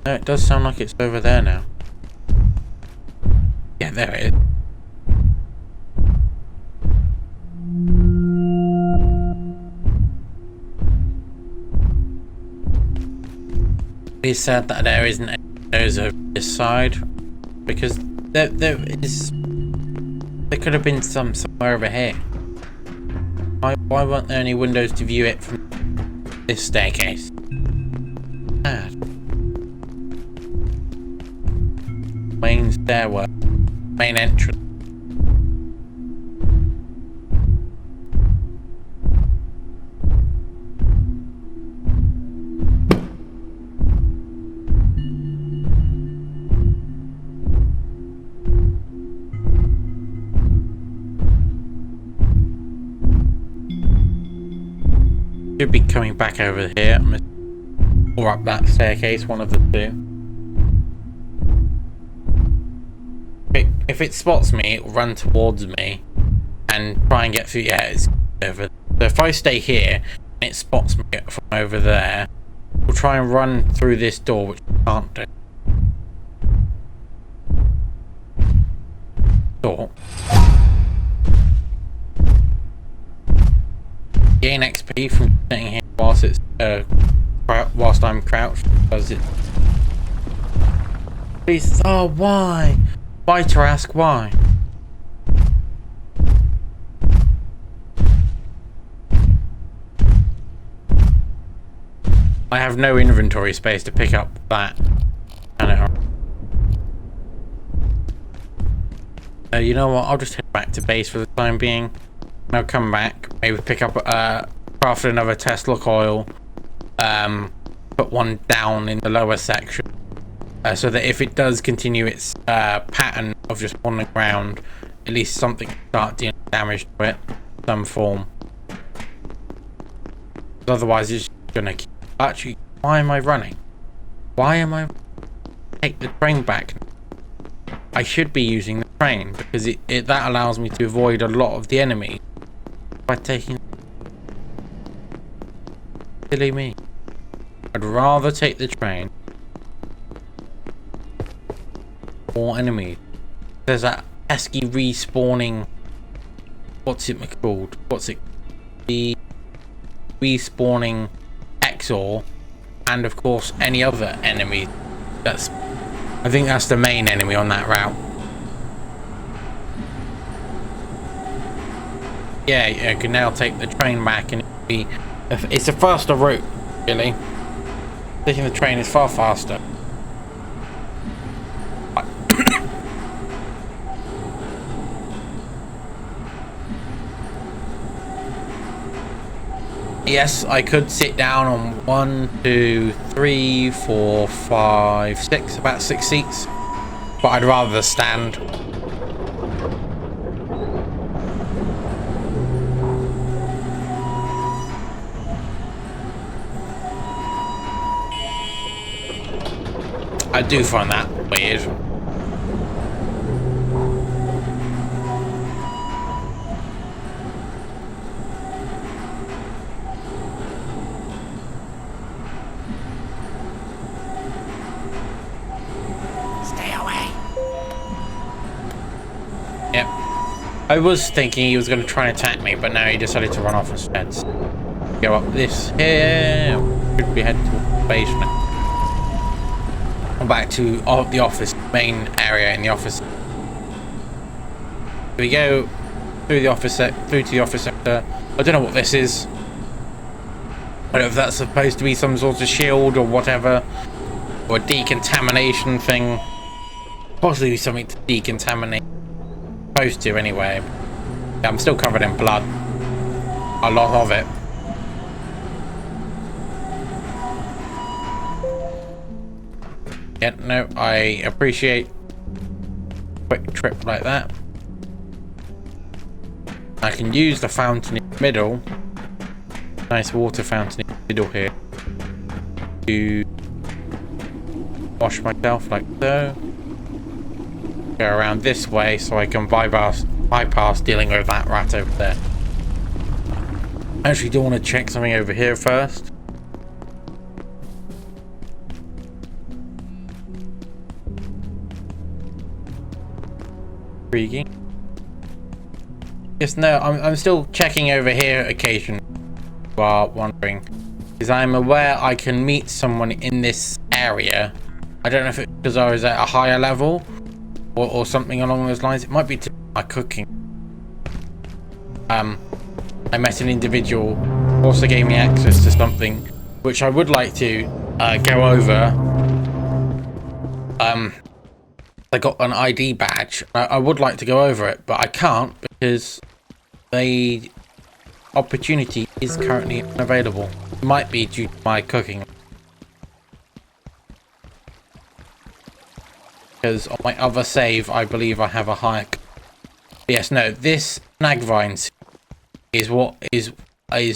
No, it does sound like it's over there now. Yeah, there it is. It's sad that there isn't any windows over this side, because there could have been somewhere over here. Why weren't there any windows to view it from this staircase? Sad. Main stairwell, main entrance. Should be coming back over here, or up that staircase, one of the two. If it spots me, it will run towards me and try and get through. Yeah, it's over. So if I stay here and it spots me from over there, we'll try and run through this door, which we can't do. Door. Gain XP from sitting here whilst it's whilst I'm crouched. Does it? Please. Oh, why? Why, Trask? Why? I have no inventory space to pick up that. You know what? I'll just head back to base for the time being. I'll come back, maybe pick up, craft another Tesla coil, put one down in the lower section, so that if it does continue its pattern of just on the ground, at least something can start dealing damage to it, some form. Otherwise, it's gonna keep. Actually, why am I running? Why am I take the train back? I should be using the train because that allows me to avoid a lot of the enemy by taking. Silly me. I'd rather take the train. More enemies. There's that pesky respawning. What's it called? The respawning Exor, and of course any other enemy. I think that's the main enemy on that route. Yeah, you can now take the train back, and it's a faster route, really. Taking the train is far faster. Yes, I could sit down on 1, 2, 3, 4, 5, 6, about 6 seats, but I'd rather stand. I do find that weird. Yep. I was thinking he was going to try and attack me, but now he decided to run off instead. So go up this here. Should be heading to the basement. I'm back to the office, main area in the office. We go through the office, through to the office sector. I don't know what this is. I don't know if that's supposed to be some sort of shield or whatever, or a decontamination thing. Possibly something to decontaminate. Supposed to anyway. Yeah, I'm still covered in blood. A lot of it. Yeah, no, I appreciate a quick trip like that. I can use the fountain in the middle. Nice water fountain in the middle here. To wash myself like so. Go around this way so I can bypass dealing with that rat over there. I actually do want to check something over here first. Intriguing. Yes, no, I'm still checking over here occasionally while wondering, because I'm aware I can meet someone in this area. I don't know if it's because I was at a higher level or something along those lines. It might be to my cooking. I met an individual who also gave me access to something which I would like to go over. I got an ID badge. I would like to go over it, but I can't because the opportunity is currently unavailable. It might be due to my cooking. Because on my other save, I believe I have a higher. Yes, no. This snag vine is what is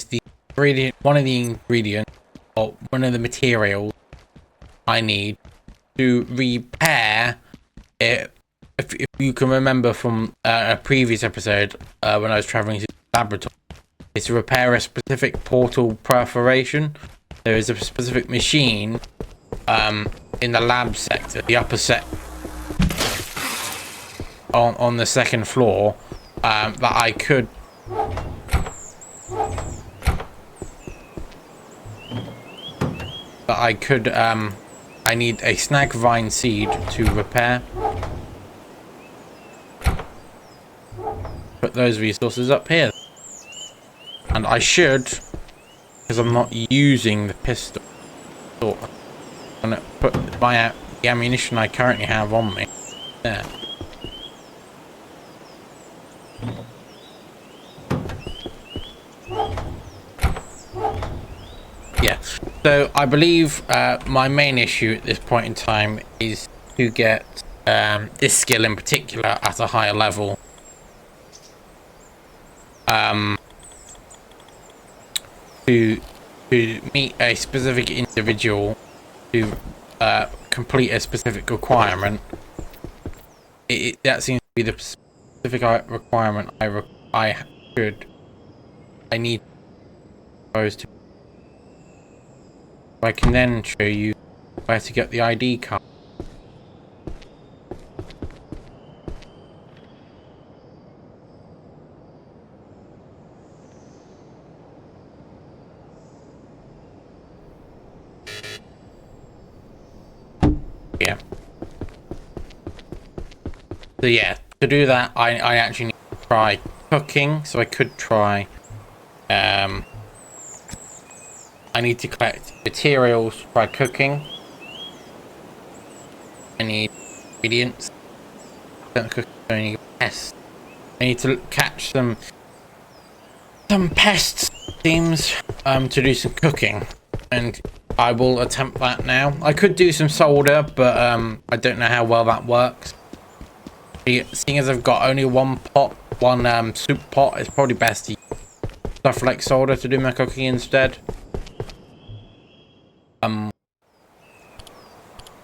the ingredient, one of the ingredients, or one of the materials I need to repair it. If you can remember from a previous episode when I was traveling to the laboratory, it's to repair a specific portal perforation. There is a specific machine in the lab sector, the upper set. On the second floor that I could I need a snag vine seed to repair. Put those resources up here, and I should, because I'm not using the pistol, thought I'm gonna put the ammunition I currently have on me there. Yeah, so I believe my main issue at this point in time is to get this skill in particular at a higher level. To meet a specific individual to complete a specific requirement. That seems to be the specific requirement I need to. I can then show you where to get the ID card. Yeah. So yeah, to do that, I actually need to try cooking. So I could try. I need to collect materials to try cooking. I need ingredients. Don't cook any pests. I need to catch some pests, seems, to do some cooking, and I will attempt that now. I could do some solder, but I don't know how well that works. Seeing as I've got only one soup pot, it's probably best to use stuff like solder to do my cooking instead.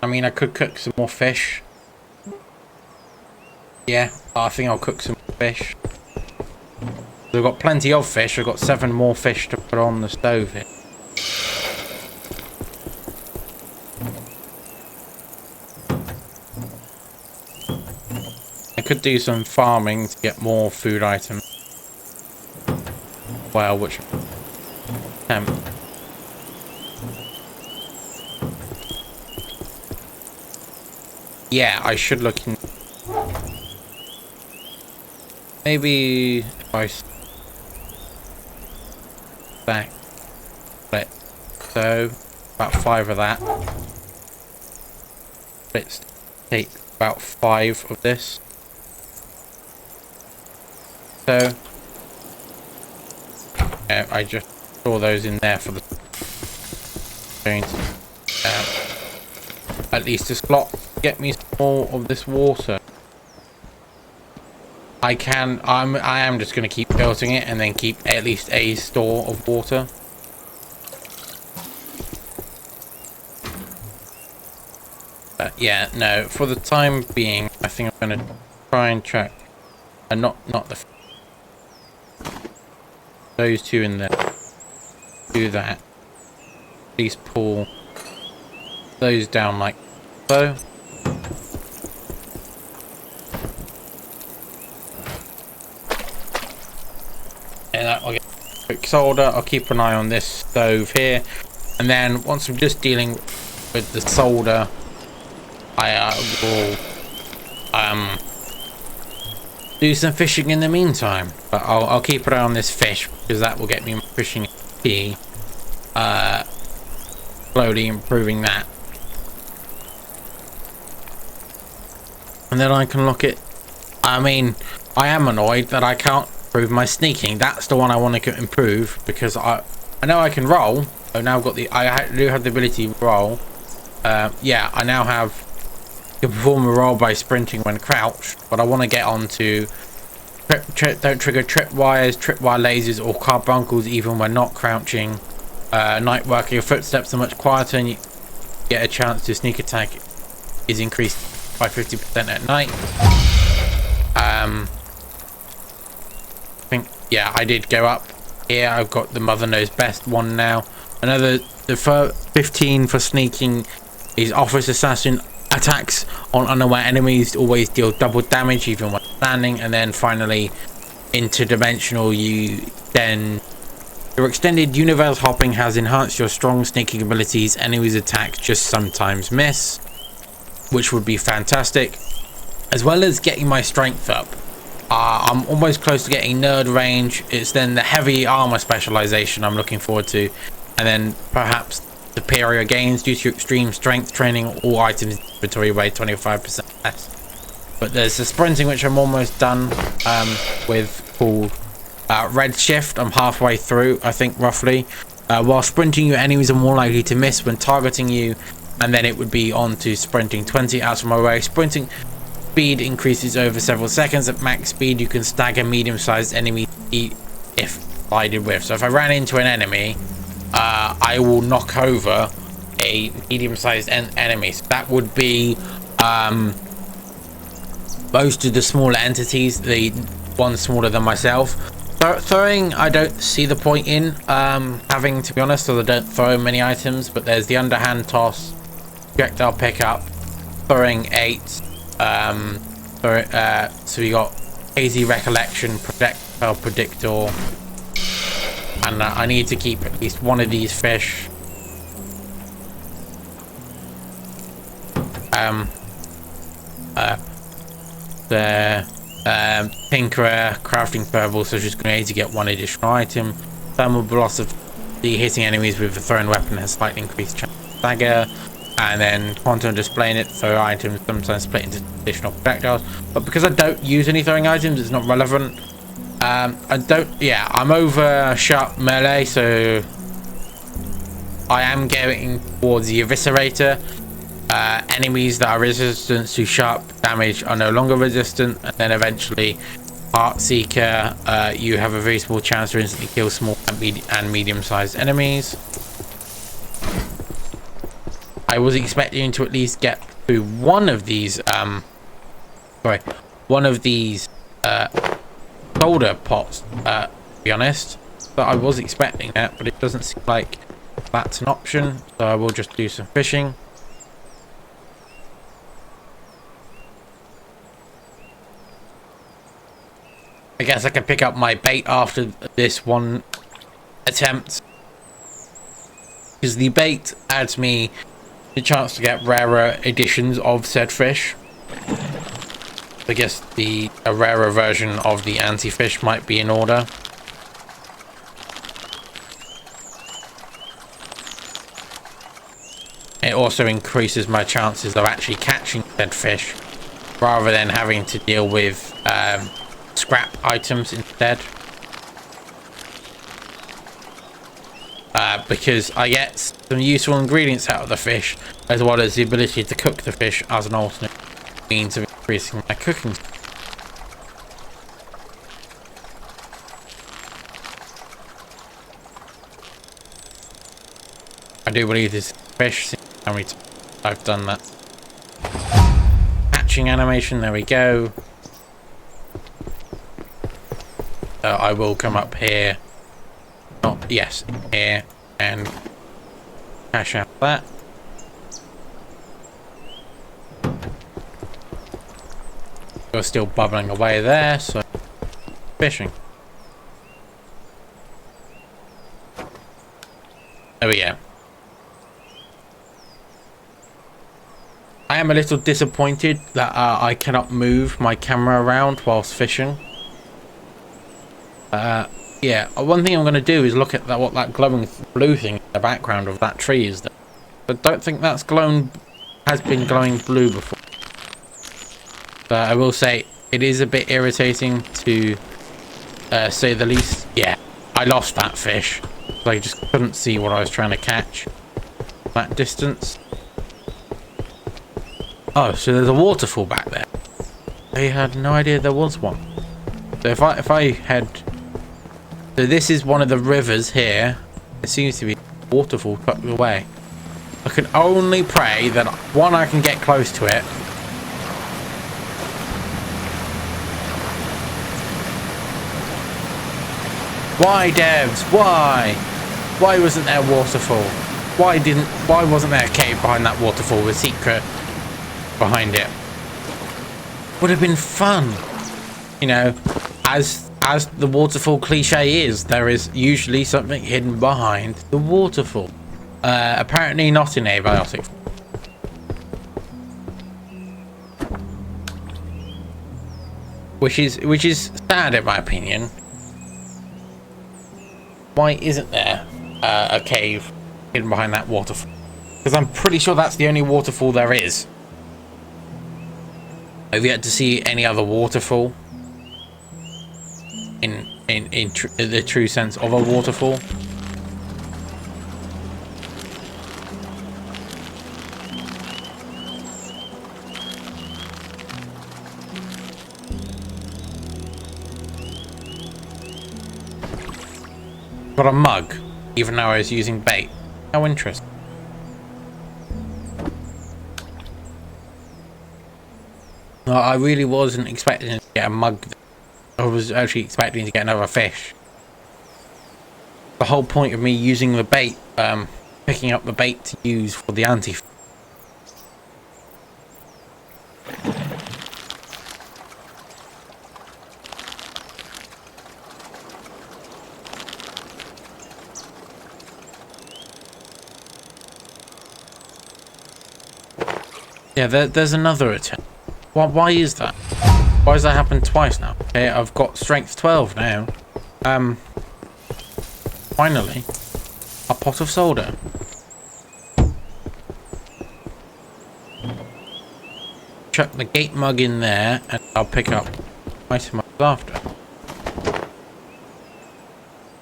I mean, I could cook some more fish. Yeah, I think I'll cook some fish. I've got plenty of fish. I've got 7 more fish to put on the stove here. I could do some farming to get more food items. Well, which yeah, I should look in. Maybe if I back split, so about 5 of that. Let's take about 5 of this. So I just store those in there for the at least a slot. Get me some more of this water. I am just going to keep filtering it and then keep at least a store of water. But yeah, no, for the time being, I think I'm going to try and track not those 2 in there. Do that. Please pull those down like so. And that will get quick solder. I'll keep an eye on this stove here, and then once I'm just dealing with the solder, I will do some fishing in the meantime. But I'll keep an eye on this fish because that will get me fishing key. Slowly improving that, and then I can look at. I mean, I am annoyed that I can't improve my sneaking. That's the one I want to improve because I know I can roll. I now got the. I do have the ability to roll. Yeah, I now have to perform a roll by sprinting when crouched, but I want to get onto don't trigger tripwire lasers or carbuncles even when not crouching. Night worker, your footsteps are much quieter and you get a chance to sneak attack is increased by 50% at night. I think, yeah, I did go up here. I've got the Mother Knows Best one now. Another, the 15 for sneaking is Office Assassin. Attacks on unaware enemies always deal double damage even when standing. And then finally, interdimensional, your extended universe hopping has enhanced your strong sneaking abilities. Enemies' attacks just sometimes miss, which would be fantastic, as well as getting my strength up. I'm almost close to getting nerd range. It's then the heavy armor specialization I'm looking forward to, and then perhaps superior gains due to your extreme strength training. All items in inventory weigh 25% less. But there's the sprinting, which I'm almost done with, called Red Shift. I'm halfway through, I think, roughly. While sprinting, your enemies are more likely to miss when targeting you, and then it would be on to sprinting 20 out of my way. Sprinting speed increases over several seconds. At max speed, you can stagger medium-sized enemies if collided with. So if I ran into an enemy, I will knock over a medium-sized enemy. So that would be most of the smaller entities, the ones smaller than myself. Throwing, I don't see the point in having, to be honest, so I don't throw many items. But there's the underhand toss, projectile pickup, throwing 8. So we got hazy recollection, projectile predictor, and I need to keep at least one of these fish. The Tinkerer, crafting verbal, such as grenades, to get one additional item. Thermal velocity, hitting enemies with a thrown weapon has slightly increased chance of stagger. And then quantum displaying it, throw items sometimes split into additional projectiles. But because I don't use any throwing items, it's not relevant. I'm over sharp melee, so I am getting towards the Eviscerator. Enemies that are resistant to sharp damage are no longer resistant, and then eventually Heart Seeker, you have a very small chance to instantly kill small and medium-sized enemies. I was expecting to at least get through one of these solder pots, to be honest. But I was expecting that, but it doesn't seem like that's an option, so I will just do some fishing. I guess I can pick up my bait after this one attempt, because the bait adds me the chance to get rarer editions of said fish. I guess a rarer version of the anti-fish might be in order. It also increases my chances of actually catching said fish, rather than having to deal with scrap items instead. Because I get some useful ingredients out of the fish, as well as the ability to cook the fish as an alternate means of increasing my cooking. I do believe this fish, how many times I've done that. Hatching animation, there we go. So I will come up here. Yes, here, and cash out that. You're still bubbling away there, so fishing. There we go. I am a little disappointed that I cannot move my camera around whilst fishing. Yeah, one thing I'm going to do is look at what that glowing blue thing in the background of that tree is. But don't think that's has been glowing blue before. But I will say it is a bit irritating to say the least. Yeah, I lost that fish. So I just couldn't see what I was trying to catch that distance. Oh, so there's a waterfall back there. I had no idea there was one. So if I head. So this is one of the rivers here. There seems to be a waterfall tucked away. I can only pray that, one, I can get close to it. Why, devs? Why? Why wasn't there a waterfall? Why wasn't there a cave behind that waterfall with a secret behind it? Would have been fun. You know, as the waterfall cliche is, there is usually something hidden behind the waterfall. Apparently not in Abiotic. Which is sad in my opinion. Why isn't there a cave hidden behind that waterfall. Because I'm pretty sure that's the only waterfall there is. I've yet to see any other waterfall in the true sense of a waterfall. Got a mug, even though I was using bait. How interesting. No, I really wasn't expecting to get a mug. I was actually expecting to get another fish. The whole point of me using the bait, picking up the bait to use for the anti. Yeah, there's another attempt. Why is that? Why has that happened twice now? Okay, I've got strength 12 now. Finally, a pot of soda. Chuck the gate mug in there, and I'll pick up items after.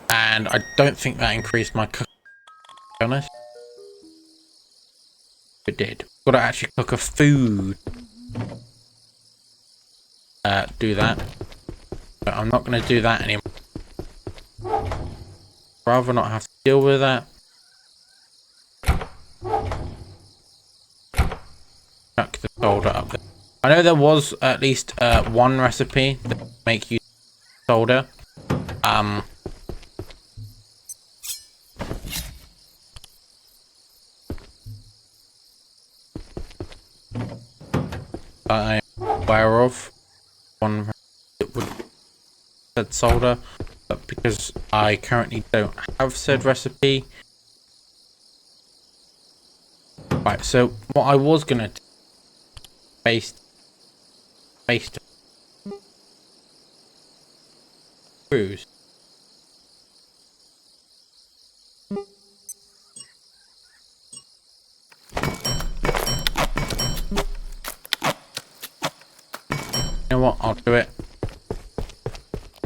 And I don't think that increased my cooking, to be honest. It did. Got to actually cook a food. Do that. But I'm not going to do that anymore. Rather not have to deal with that. Chuck the solder up there. I know there was at least one recipe that would make you solder. I am aware of one that would said solder, but because I currently don't have said recipe. Right, so what I was gonna do, baste screws. You know what? I'll do it.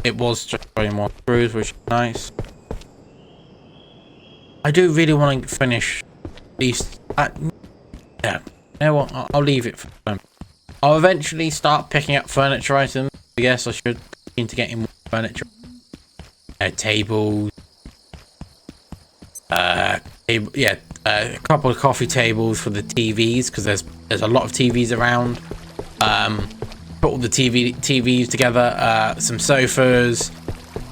It was just throwing more screws, which is nice. I do really want to finish these. Yeah. You know what? I'll leave it for them. I'll eventually start picking up furniture items. I guess I should look into getting more furniture. Tables. A couple of coffee tables for the TVs, because there's a lot of TVs around. Put all the TVs together, some sofas,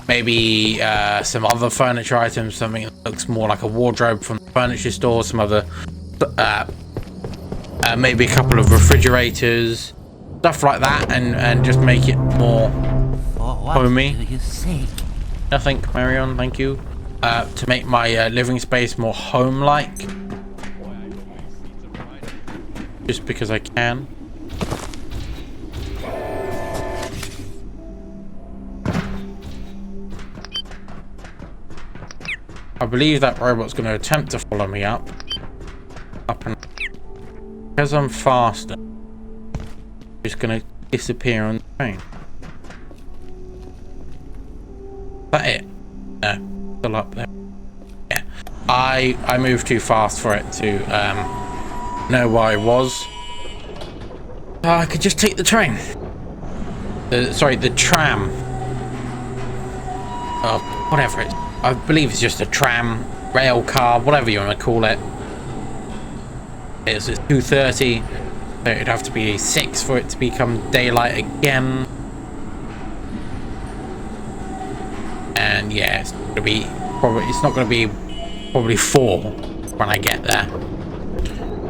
maybe some other furniture items, something that looks more like a wardrobe from the furniture store, some other maybe a couple of refrigerators, stuff like that, and just make it more homey. Nothing, Marion, thank you. To make my living space more home-like, just because I can. I believe that robot's going to attempt to follow me up and because I'm faster, it's going to disappear on the train. Is that it? No, still up there. Yeah, I moved too fast for it to know where I was. I could just take the train. The tram. Whatever it is. I believe it's just a tram, rail car, whatever you want to call it. It's 2:30, so it'd have to be 6 for it to become daylight again. And yeah, it's not going to be probably 4 when I get there.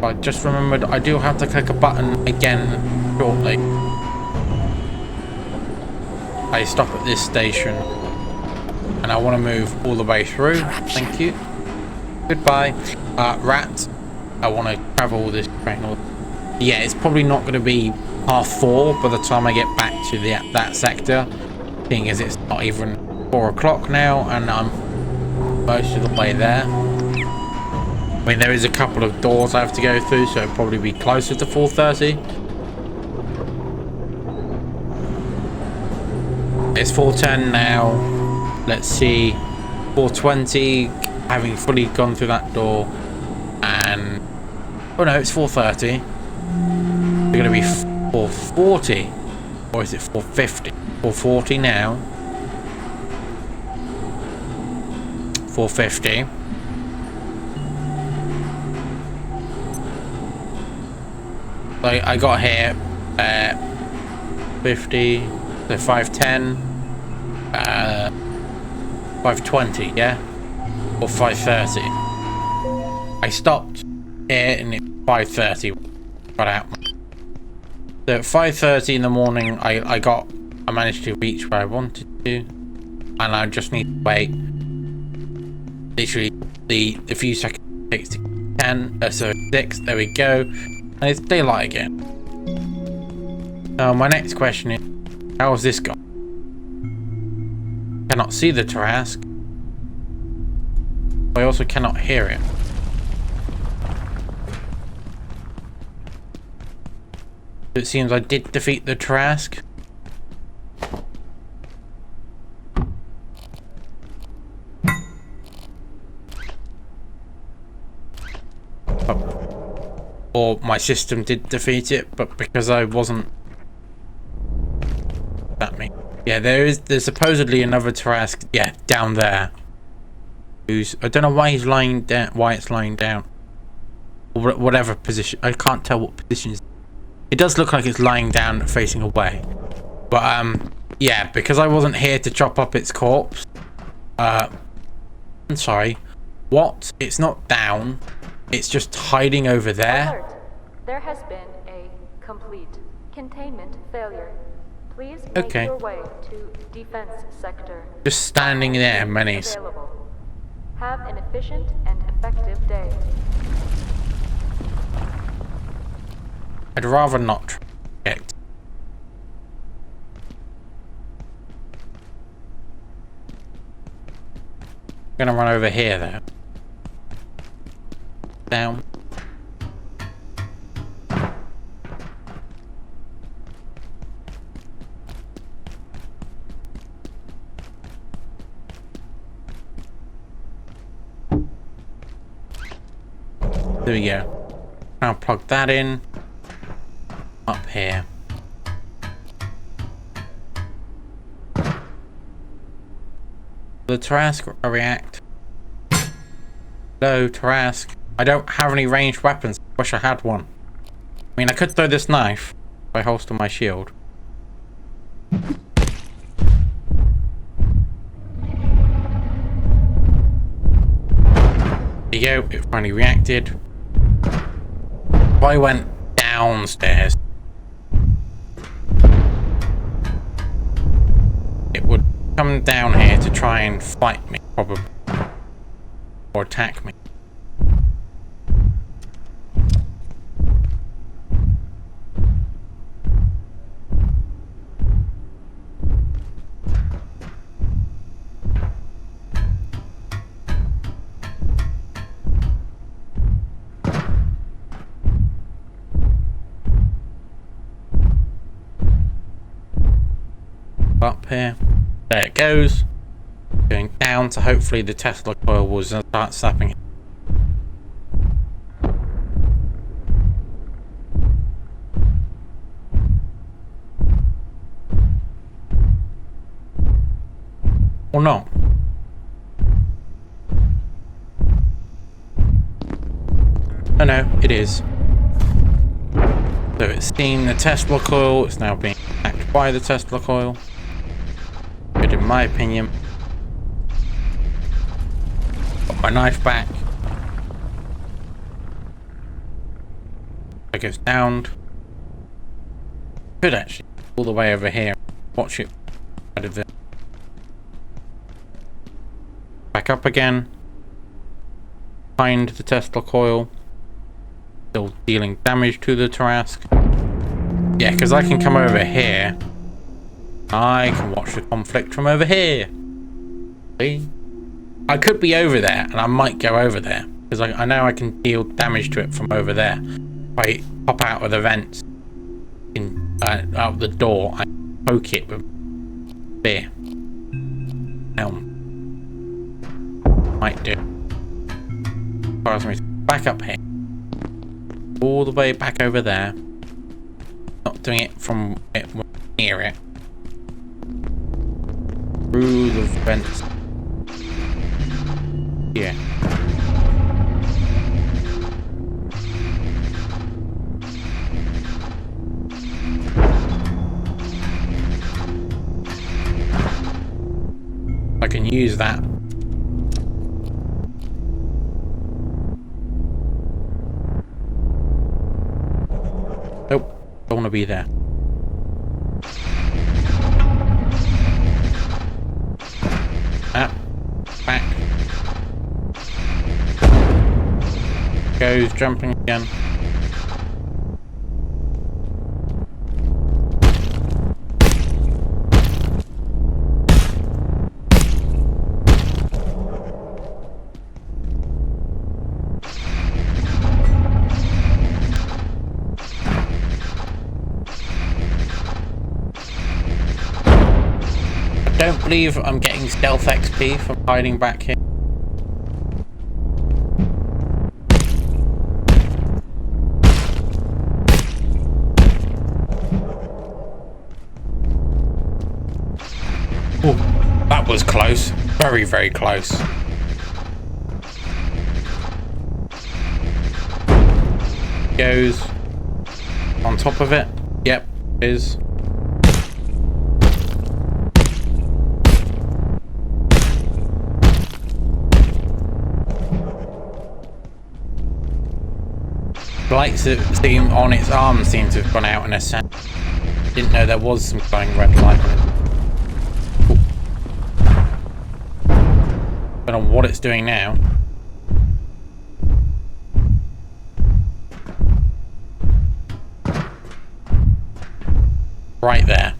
But I just remembered I do have to click a button again shortly. I stop at this station. And I want to move all the way through. Thank you. Goodbye. Rat. I want to travel this train. Yeah, it's probably not going to be 4:30 by the time I get back to that sector. Seeing as it's not even 4 o'clock now, and I'm most of the way there. I mean, there is a couple of doors I have to go through, so it'll probably be closer to 4:30. It's 4:10 now. Let's see. 4:20, having fully gone through that door. And... oh no, it's 4:30. It's going to be 4:40. Or is it 4:50? 4:40 now. 4:50. I got here at 50, so 5:10, 5:20, yeah, or 5:30. I stopped here and it's 5:30. Got out. So at 5:30 in the morning, I managed to reach where I wanted to, and I just need to wait. Literally, the few seconds it takes to 10, so 6. There we go. And it's daylight again. Now my next question is, how has this gone? Cannot see the Tarrasque. I also cannot hear it. It seems I did defeat the Tarrasque. Or my system did defeat it, but because I wasn't... that means... yeah, there's supposedly another Tarrasque, yeah, down there. I don't know why he's lying down, why it's lying down. Or whatever position, I can't tell what position it does look like it's lying down facing away. But yeah, because I wasn't here to chop up its corpse. I'm sorry. What? It's not down. It's just hiding over there. Alert. There has been a complete containment failure. Please make your way to defense sector. Just standing there, Menace. Available. Have an efficient and effective day. I'd rather not project. I'm gonna run over here though. Down. There we go. Now plug that in. Up here. The Tarrasque react. Hello, Tarrasque. I don't have any ranged weapons. Wish I had one. I mean, I could throw this knife if I holster my shield. There you go. It finally reacted. If I went downstairs, it would come down here to try and fight me, probably. Or attack me. Up here. There it goes. Going down to hopefully the Tesla coil will start snapping it. Or not. Oh no, it is. So it's seen the Tesla coil, it's now being attacked by the Tesla coil. Good in my opinion. Got my knife back. It goes down. Could actually all the way over here. Watch it out of there. Back up again. Behind the Tesla coil. Still dealing damage to the Tarrasque. Yeah, because I can come over here. I can watch the conflict from over here. See? I could be over there, and I might go over there. because I know I can deal damage to it from over there. If I pop out of the vents, out the door, I poke it with spear. Might do. Requires me to back up here, all the way back over there. Not doing it from near it. Through the vents. Yeah. I can use that. Nope, don't want to be there. Back. Goes jumping again. I don't believe I'm getting stealth XP from hiding back here. Oh, that was close. Very, very close. Goes on top of it. Yep, is. Lights seem on its arm seem to have gone out in a second. Didn't know there was some glowing red light on it. Don't know what it's doing now. Right there.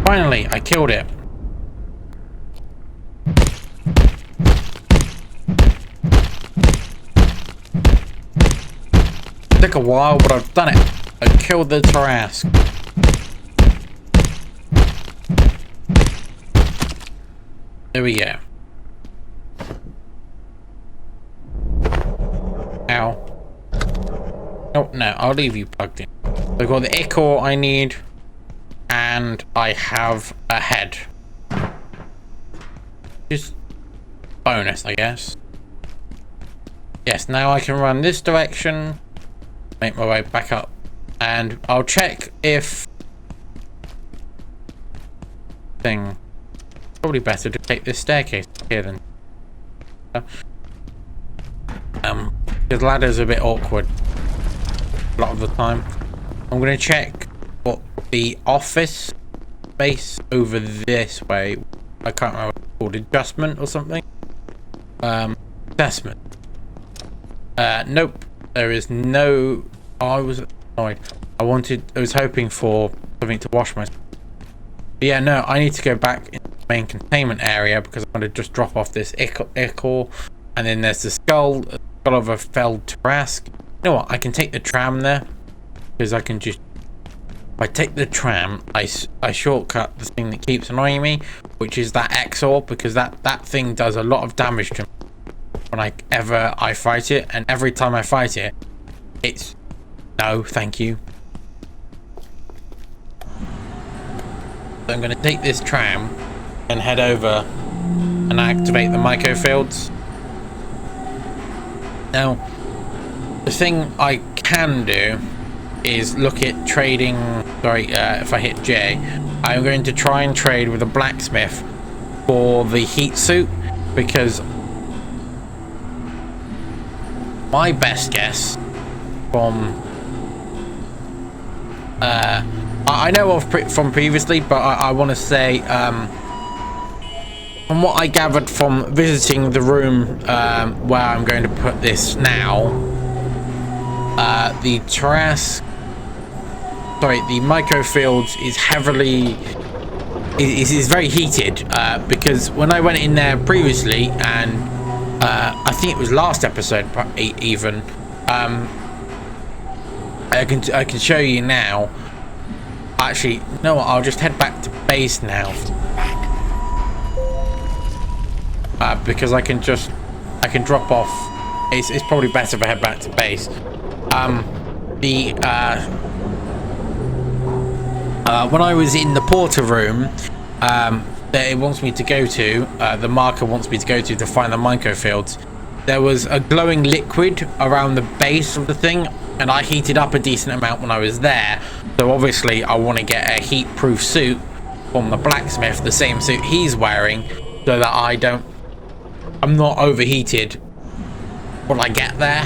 Finally, I killed it. Took a while, but I've done it. I killed the Tarrasque. There we go. Ow. Oh, no, I'll leave you plugged in. I've got the ichor I need. And I have a head. Just bonus, I guess. Yes, now I can run this direction. Make my way back up. And I'll check if... thing. Probably better to take this staircase here than... because ladder's a bit awkward. A lot of the time. I'm going to check what the office space over this way, I can't remember what it's called, adjustment or something? Assessment. Nope, there is no... Oh, I was annoyed. I was hoping for something to wash myself. But yeah, no, I need to go back in the main containment area because I want to just drop off this ichor, and then there's the skull of a felled Tarrasque. You know what, I can take the tram there, because I can just... If I take the tram, I shortcut the thing that keeps annoying me, which is that Exor, because that thing does a lot of damage to me whenever I fight it, and every time I fight it, it's no, thank you. So I'm going to take this tram and head over and activate the microfields. Now, the thing I can do is look at trading. Sorry, if I hit J, I'm going to try and trade with a blacksmith for the heat suit, because my best guess from I know of from previously, but I want to say, from what I gathered from visiting the room where I'm going to put this now, the microfields is heavily, is very heated, because when I went in there previously, and I think it was last episode even, I can show you now. Actually, no, I'll just head back to base now. Because I can drop off. It's probably better if I head back to base. When I was in the porter room, that it wants me to go to, the marker wants me to go to find the microfields, there was a glowing liquid around the base of the thing, and I heated up a decent amount when I was there. So obviously I want to get a heat-proof suit from the blacksmith, the same suit he's wearing, so that I'm not overheated when I get there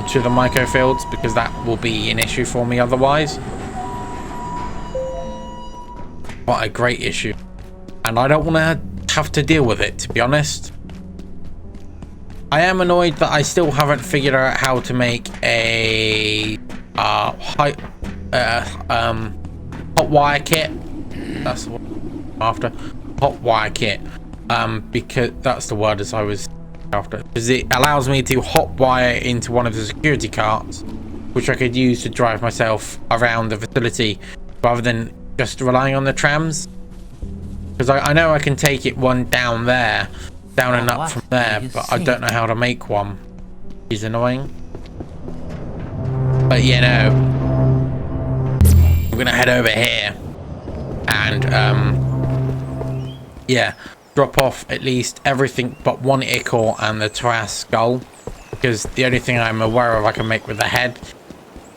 to the microfields, because that will be an issue for me otherwise. What a great issue, and I don't want to have to deal with it, to be honest. I am annoyed that I still haven't figured out how to make a hot wire kit. That's what I'm after. Hot wire kit. Because that's the word as I was after. Because it allows me to hot wire into one of the security carts, which I could use to drive myself around the facility rather than just relying on the trams. Because I know I can take it one down there, down and up from there, but I don't know how to make one. It's annoying. But you know, I'm gonna head over here and yeah, drop off at least everything but one ichor and the Taras skull, because the only thing I'm aware of I can make with the head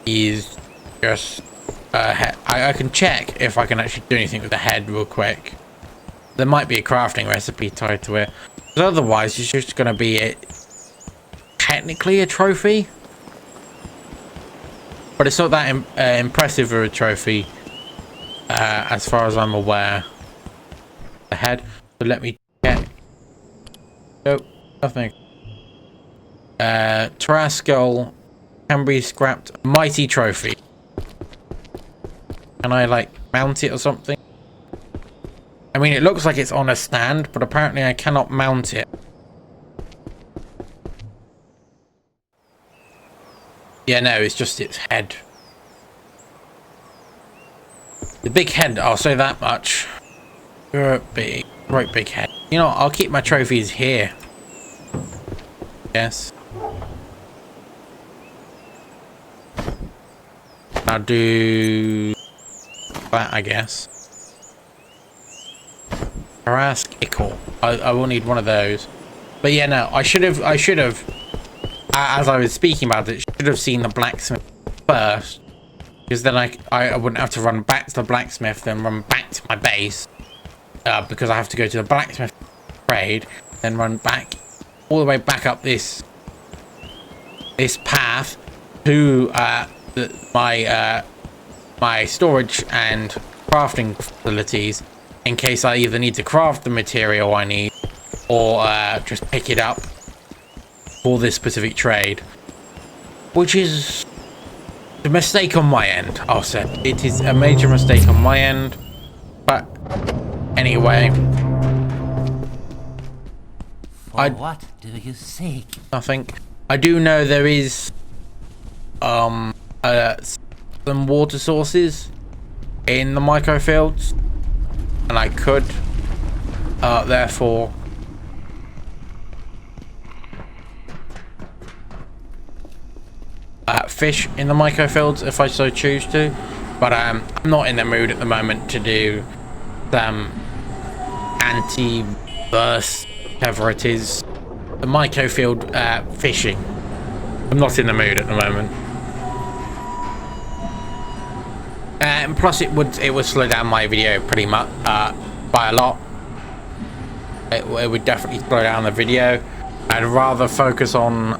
is just I can check if I can actually do anything with the head real quick. There might be a crafting recipe tied to it, but otherwise it's just going to be technically a trophy, but it's not that impressive of a trophy as far as I'm aware. The head. So let me check. Nope, nothing. Taras skull can be scrapped. Mighty trophy. Can I like mount it or something? I mean, it looks like it's on a stand, but apparently I cannot mount it. Yeah, no, it's just its head. The big head, I'll say that much. Great big head. You know, I'll keep my trophies here. Yes. I'll do that, I guess. Harass ichor. I will need one of those. But yeah, no, I should have, as I was speaking about it, should have seen the blacksmith first, because then I wouldn't have to run back to the blacksmith, then run back to my base, because I have to go to the blacksmith trade, then run back all the way back up this path to my storage and crafting facilities, in case I either need to craft the material I need or just pick it up for this specific trade, which is a mistake on my end. I'll say it is a major mistake on my end, but anyway, What do you seek? Nothing. I do know there is some water sources in the microfields, and I could therefore fish in the microfields if I so choose to, but I'm not in the mood at the moment to do some anti-burst, whatever it is, the microfield fishing. I'm not in the mood at the moment. And plus it would slow down my video pretty much by a lot. It would definitely slow down the video. I'd rather focus on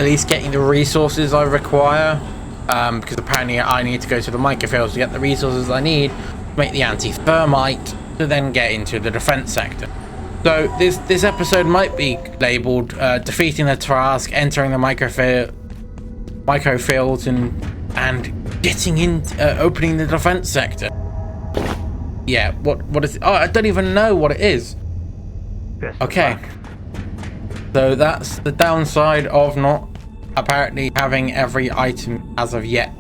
at least getting the resources I require, because apparently I need to go to the microfields to get the resources I need to make the anti-thermite to then get into the defense sector. So this episode might be labeled defeating the task, entering the microfields and getting in, opening the defense sector. Yeah, what is it? Oh, I don't even know what it is. Okay, so that's the downside of not apparently having every item as of yet.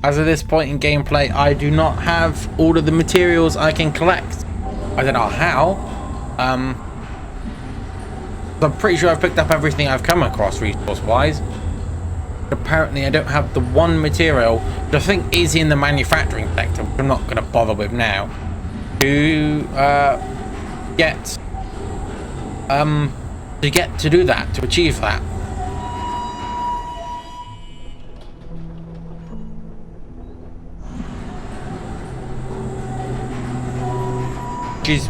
As of this point in gameplay, I do not have all of the materials I can collect. I don't know how. I'm pretty sure I've picked up everything I've come across resource-wise. But apparently I don't have the one material that I think is in the manufacturing sector, which I'm not going to bother with now, to do that, to achieve that.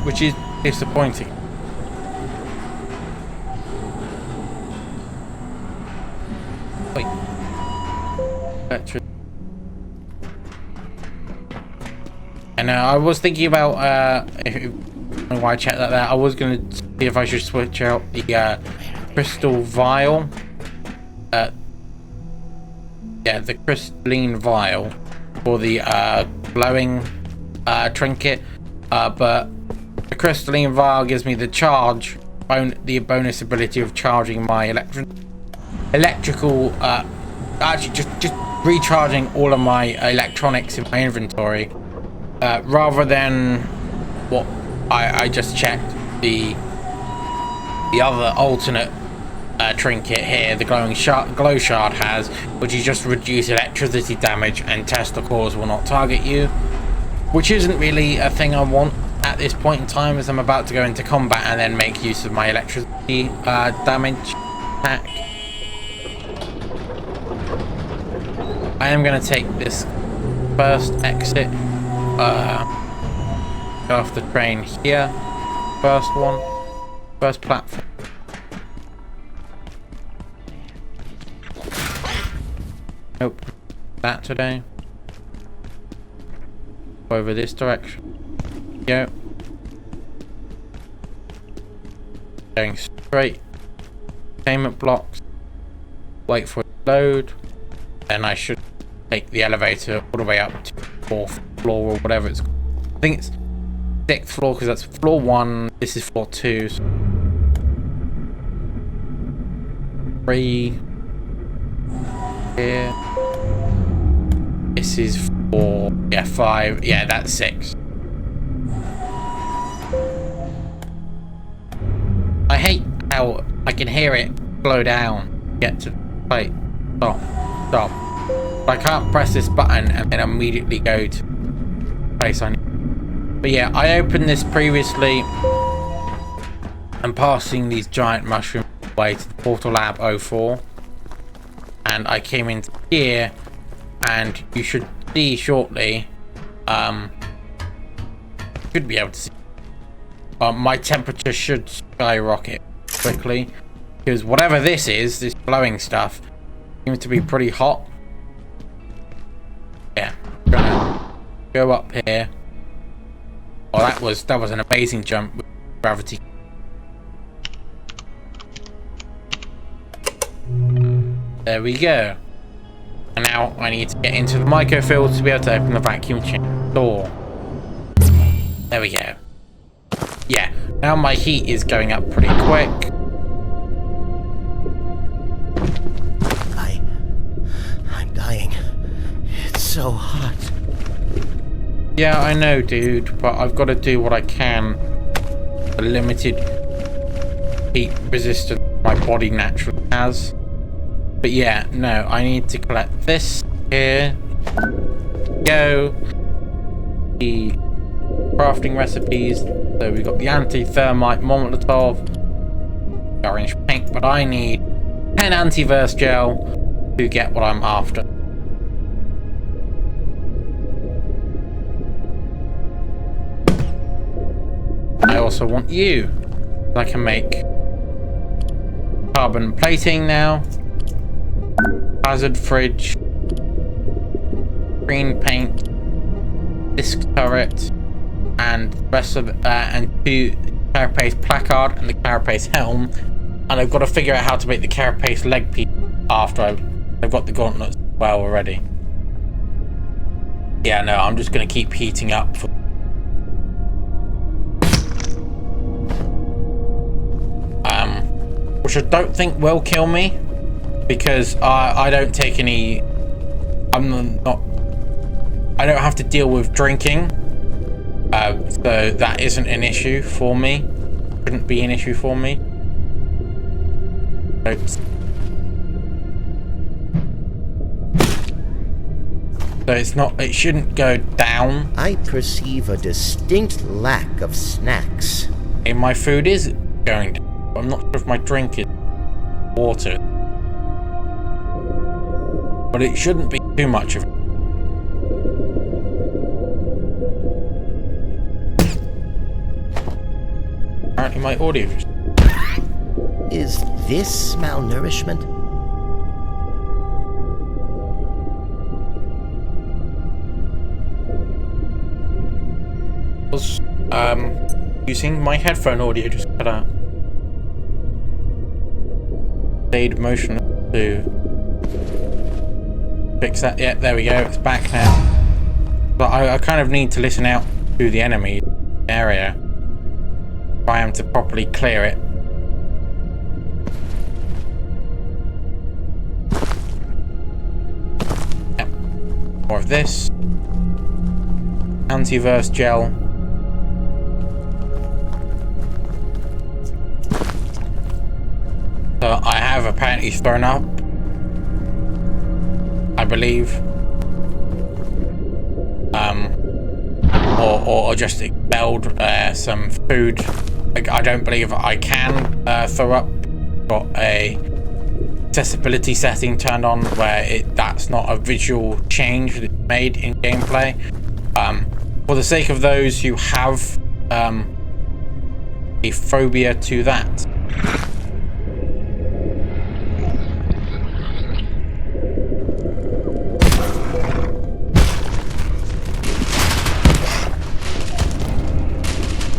Which is disappointing. Wait. And I was thinking about why I checked that there. I was going to see if I should switch out the crystal vial. Yeah, the crystalline vial for the glowing trinket, but the crystalline vial gives me the the bonus ability of charging my electrical, actually just recharging all of my electronics in my inventory, rather than what I just checked, the other alternate trinket here, the glow shard has, which is just reduce electricity damage and Tesla cores will not target you, which isn't really a thing I want at this point in time, as I'm about to go into combat and then make use of my electricity damage attack. I am going to take this first exit, go off the train here, first platform. Nope, that today. Over this direction. Go. Going straight. Payment blocks. Wait for it to load. Then I should take the elevator all the way up to 4th floor or whatever it's called. I think it's 6th floor because that's floor 1. This is floor 2. So 3. Here. This is 4. Yeah, 5. Yeah, that's 6. I hate how I can hear it slow down. Get to wait. Stop. But I can't press this button and then immediately go to the place I need. But yeah, I opened this previously and passing these giant mushrooms away to the Portal Lab 04. And I came into here, and you should see shortly, should be able to see, my temperature should skyrocket quickly, because whatever this is, this glowing stuff, seems to be pretty hot. Yeah, I'm gonna go up here. Oh, that was an amazing jump with gravity. There we go. And now I need to get into the microfield to be able to open the vacuum chamber door. There we go. Yeah, now my heat is going up pretty quick. I'm dying. It's so hot. Yeah, I know, dude, but I've got to do what I can. The limited heat resistance my body naturally has. But yeah, no, I need to collect this here. Go. The crafting recipes. So we've got the anti-thermite Molotov, orange paint, but I need 10 antivirus gel to get what I'm after. I also want you. I can make carbon plating now. Hazard fridge. Green paint. Disc turret. And the rest of and 2 carapace placard and the carapace helm. And I've got to figure out how to make the carapace leg piece after I've got the gauntlets well already. Yeah, no, I'm just going to keep heating up. Which I don't think will kill me, because I don't take any. I don't have to deal with drinking, so that isn't an issue for me. Shouldn't be an issue for me. So it's not. It shouldn't go down. I perceive a distinct lack of snacks. And my food is going down. I'm not sure if my drink is water, but it shouldn't be too much of it. Apparently my audio Is this malnourishment? was using my headphone audio just cut out. Stayed motionless to fix that. Yeah, there we go. It's back now. But I kind of need to listen out to the enemy area if I am to properly clear it. Yep. More of this. Antiverse gel. So I have apparently thrown up, I believe, or just expelled some food. I don't believe I can throw up. Got a accessibility setting turned on where that's not a visual change that's made in gameplay. For the sake of those who have a phobia to that.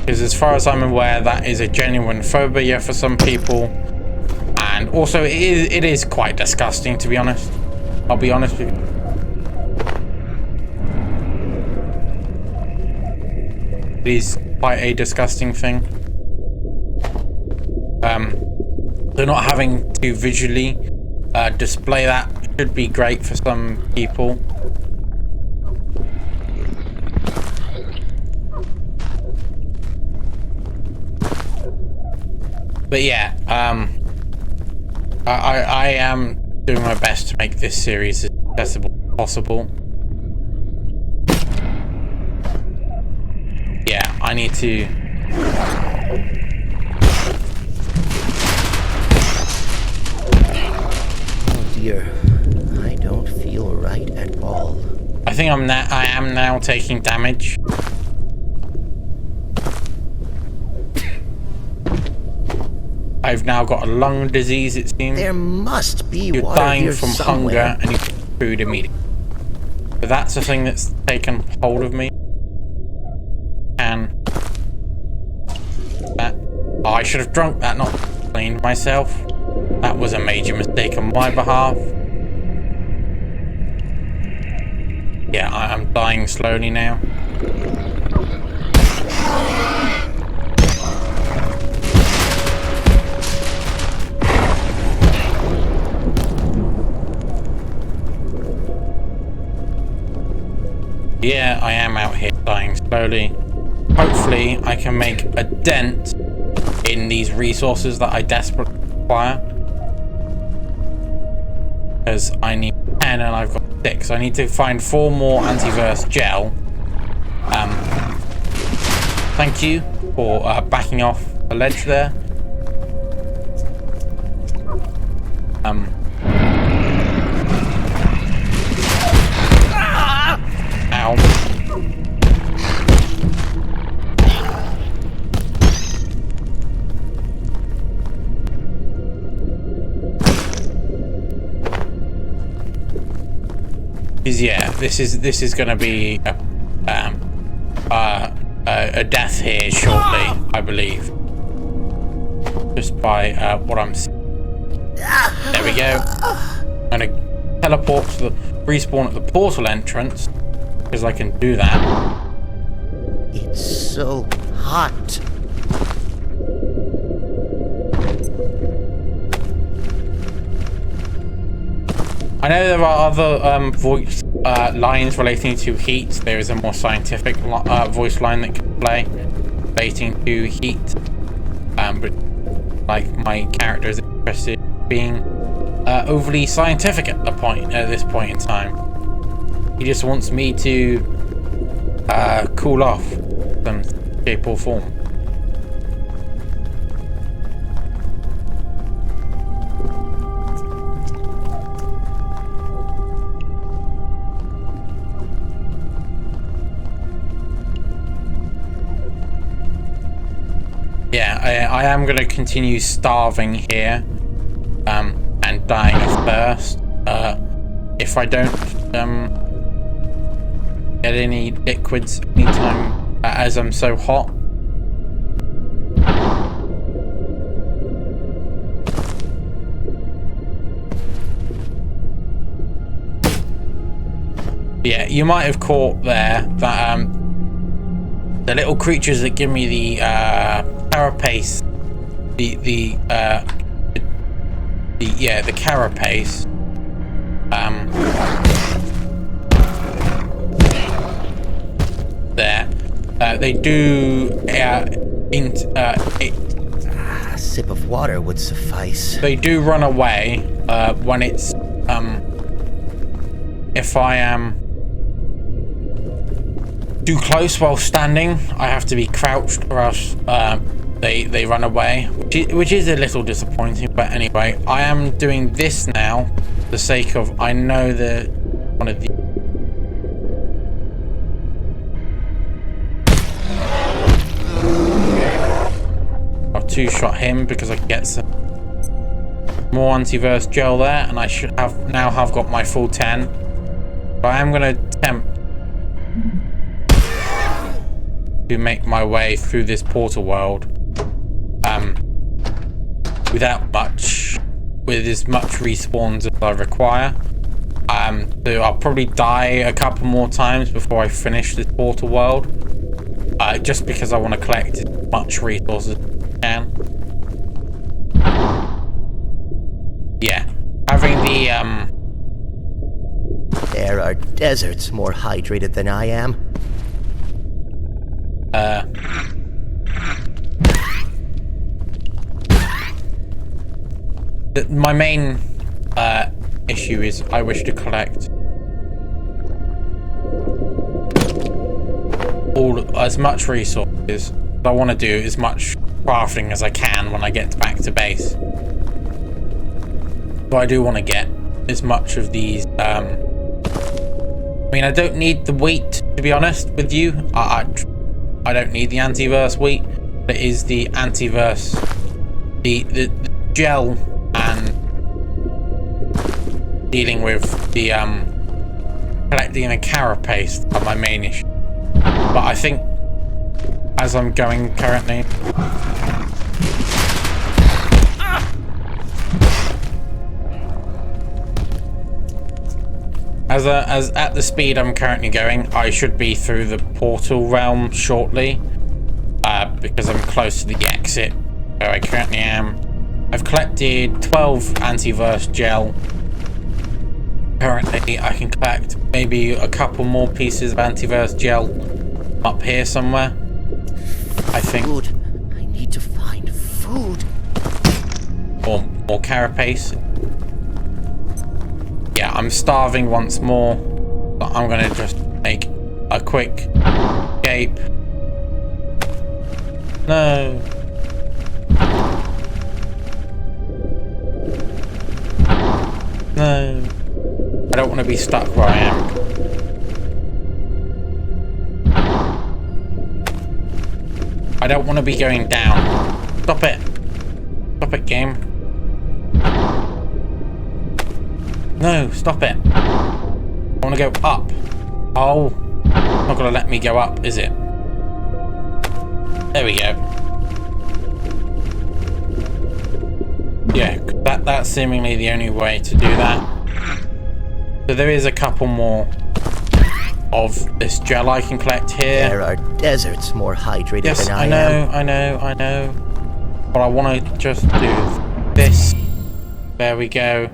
Because as far as I'm aware, that is a genuine phobia for some people, and also it is quite disgusting, to be honest. I'll be honest with you. It is quite a disgusting thing. So not having to visually display that should be great for some people. But yeah, I am doing my best to make this series as accessible as possible. Yeah, I need to. Oh dear, I don't feel right at all. I think I am now taking damage. I've now got a lung disease, it seems. There must be You're water dying here from somewhere. hunger and you get food immediately. But that's the thing that's taken hold of me. And that I should have drunk that, not cleaned myself. That was a major mistake on my behalf. Yeah, I'm dying slowly now. Yeah, I am out here dying slowly. Hopefully, I can make a dent in these resources that I desperately require. Because I need 10 and I've got 6. I need to find 4 more antiverse gel. Thank you for backing off the ledge there. Ow. Because yeah, this is going to be a death here shortly, I believe. Just by what I'm seeing. There we go. I'm going to teleport to the respawn at the portal entrance because I can do that. It's so hot. I know there are other voice lines relating to heat. There is a more scientific voice line that can play relating to heat. But like my character is interested in being overly scientific at this point in time. He just wants me to cool off some shape or form. Yeah, I am going to continue starving here and dying of thirst if I don't get any liquids anytime as I'm so hot. Yeah, you might have caught there that the little creatures that give me the carapace, the carapace. They do. A sip of water would suffice. They do run away when it's if I am too close while standing. I have to be crouched, or else they run away, which is a little disappointing. But anyway, I am doing this now for the sake of I know that one of the I'll two-shot him because I can get some more antivirus gel there, and I should have got my full 10. But I am going to attempt to make my way through this portal world with as much respawns as I require. So I'll probably die a couple more times before I finish this portal world, just because I want to collect as much resources as I can. Yeah, having the There are deserts more hydrated than I am. My main issue is I wish to collect as much resources. I want to do as much crafting as I can when I get back to base. But I do want to get as much of these. I mean, I don't need the wheat, to be honest with you. I don't need the antiverse wheat. But it is the antiverse, the gel, and dealing with the collecting the carapace are my main issue. But I think as I'm going currently, as at the speed I'm currently going, I should be through the portal realm shortly, because I'm close to the exit where I currently am. I've collected 12 antiverse gel. Currently, I can collect maybe a couple more pieces of antiverse gel up here somewhere. I think. Food. I need to find food. Or more carapace. Yeah, I'm starving once more. But I'm gonna just make a quick escape. No. No. I don't want to be stuck where I am. I don't want to be going down. Stop it. Stop it, game. No, stop it. I want to go up. Oh, not gonna let me go up, is it? There we go. Yeah, that's seemingly the only way to do that. So there is a couple more of this gel I can collect here. There are deserts more hydrated Yes, than I am. I know. But I want to just do this. There we go.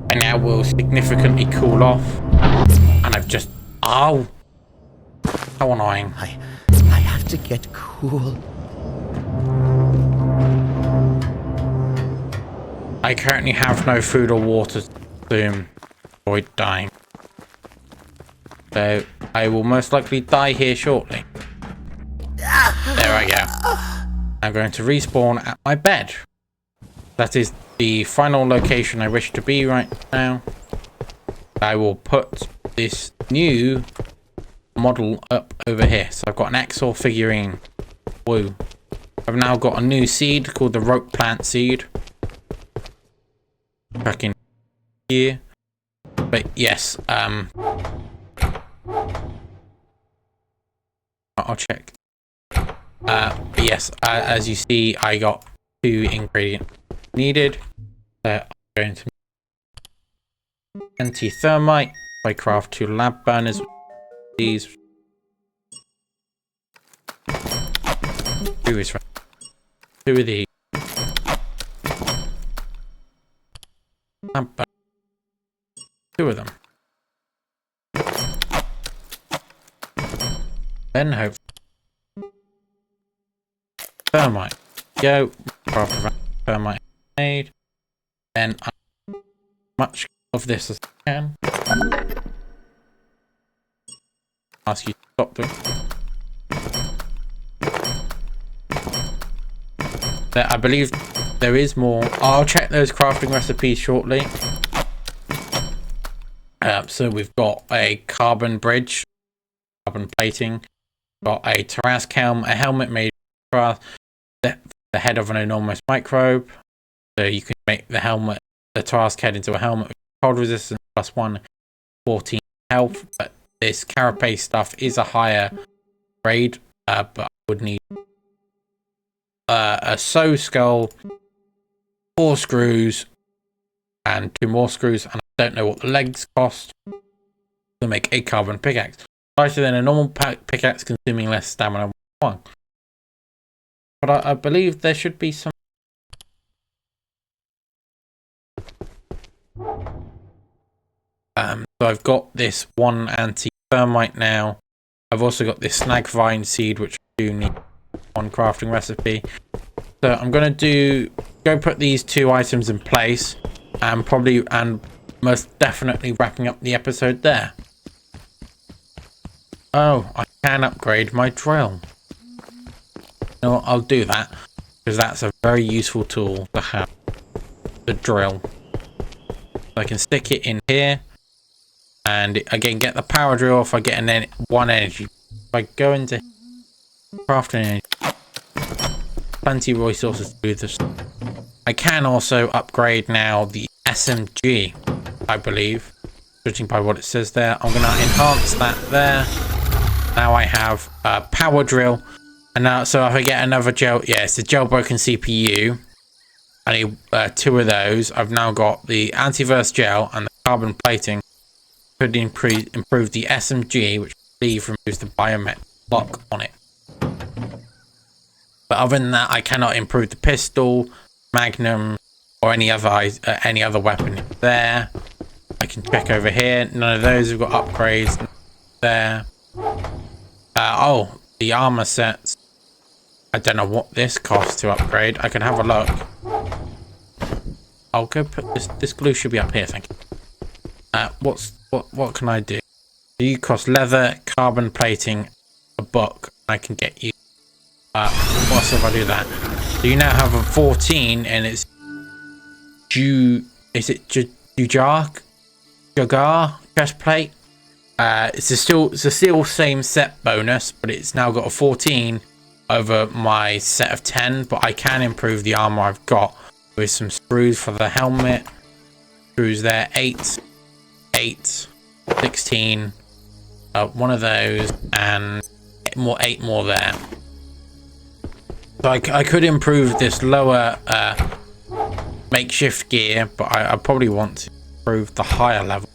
And now we'll significantly cool off. And I've just... Oh! How annoying. I have to get cool. I currently have no food or water to avoid dying. So I will most likely die here shortly. There I go. I'm going to respawn at my bed. That is the final location I wish to be right now. I will put this new model up over here. So I've got an Exor figurine. Woo. I've now got a new seed called the rope plant seed. Back in here. But yes, I'll check. But yes, as you see, I got 2 ingredients needed. I'm going to anti-thermite. I craft 2 lab burners. These 2 is right. 2 of these. Lab burners. 2 of them. Then hope thermite. Go. Craft thermite made. Then much of this as I can. Ask you to stop them. I believe there is more. I'll check those crafting recipes shortly. So we've got a carbon bridge, carbon plating, got a Tarask helm, a helmet made of the head of an enormous microbe. So you can make the helmet, the Tarask head into a helmet with cold resistance +1, 14 health. But this carapace stuff is a higher grade, but I would need a sew skull, 4 screws, and 2 more screws. And I don't know what the legs cost to make a carbon pickaxe. Lighter than a normal pickaxe, consuming less stamina. But I believe there should be some. So I've got this 1 anti-thermite now. I've also got this snag vine seed, which I do need 1 crafting recipe. So I'm gonna go put these 2 items in place, and most definitely wrapping up the episode there. Oh, I can upgrade my drill. You know what, I'll do that, because that's a very useful tool to have. The drill. I can stick it in here, and again get the power drill if I get 1 energy. If I go into crafting energy, plenty of resources to do this. I can also upgrade now the SMG, I believe, judging by what it says there. I'm going to enhance that there. Now I have a power drill, and now so if I get another gel, yeah, it's a jailbroken CPU. I need 2 of those. I've now got the antivirus gel and the carbon plating. Could improve the SMG, which I believe removes the biomet lock on it. But other than that, I cannot improve the pistol, magnum, or any other weapon there. I can check over here. None of those have got upgrades there. Oh, the armor sets. I don't know what this costs to upgrade. I can have a look. I'll go put this glue should be up here, thank you. What can I do? You cost leather, carbon plating, a book. I can get you. What else if I do that? So you now have a 14, and it's Jagar chestplate. It's still same set bonus, but it's now got a 14 over my set of 10. But I can improve the armor I've got with some screws for the helmet. Screws there, 8, 16, one of those, and 8 more there. So I could improve this lower makeshift gear, but I probably want to improve the higher level.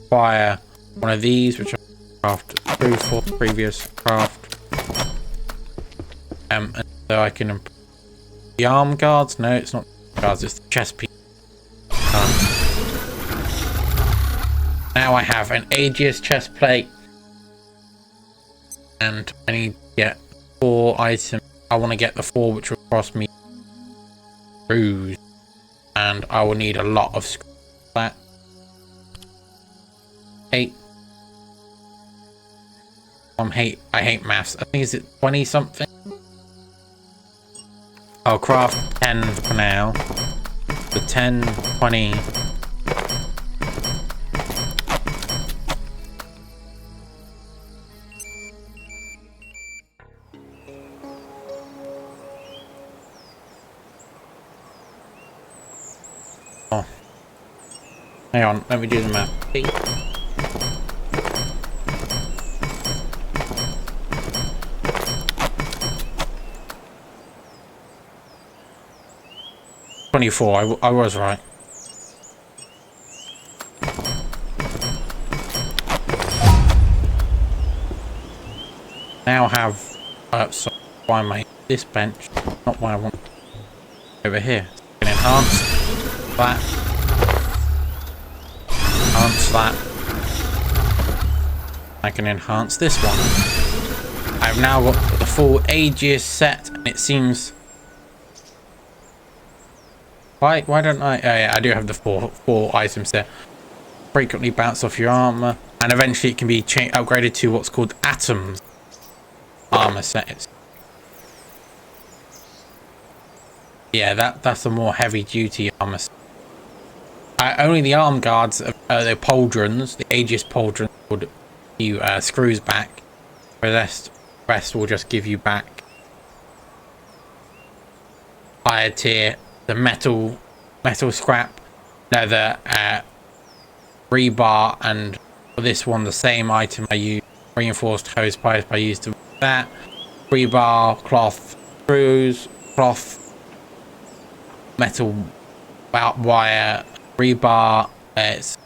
Fire one of these, which I crafted through for previous craft. And so I can improve the arm guards. No, it's not guards, it's the chest piece. Now I have an Aegis chest plate, and I need to get 4 items. I want to get the 4 which will cost me screws, and I will need a lot of screws for that. 8. I hate maths. I think is it 20 something. I'll craft 10 for now. The 10, 20. Oh. Hang on, let me do the math. 24, I was right. Now have so why am I this bench? Not why I want over here. I can enhance that. Enhance that. I can enhance this one. I've now got the full Aegis set, and it seems. Why don't I? Oh yeah, I do have the four items there. Frequently bounce off your armor, and eventually it can be upgraded to what's called atoms armor set. Yeah, that's a more heavy duty armor set. Only the arm guards, the pauldrons, the Aegis pauldrons, would you screws back. The rest will just give you back higher tier. The metal scrap, leather, rebar, and for this one the same item I use, reinforced hose pipe. I used that rebar, cloth, screws, cloth, metal wire, rebar. It's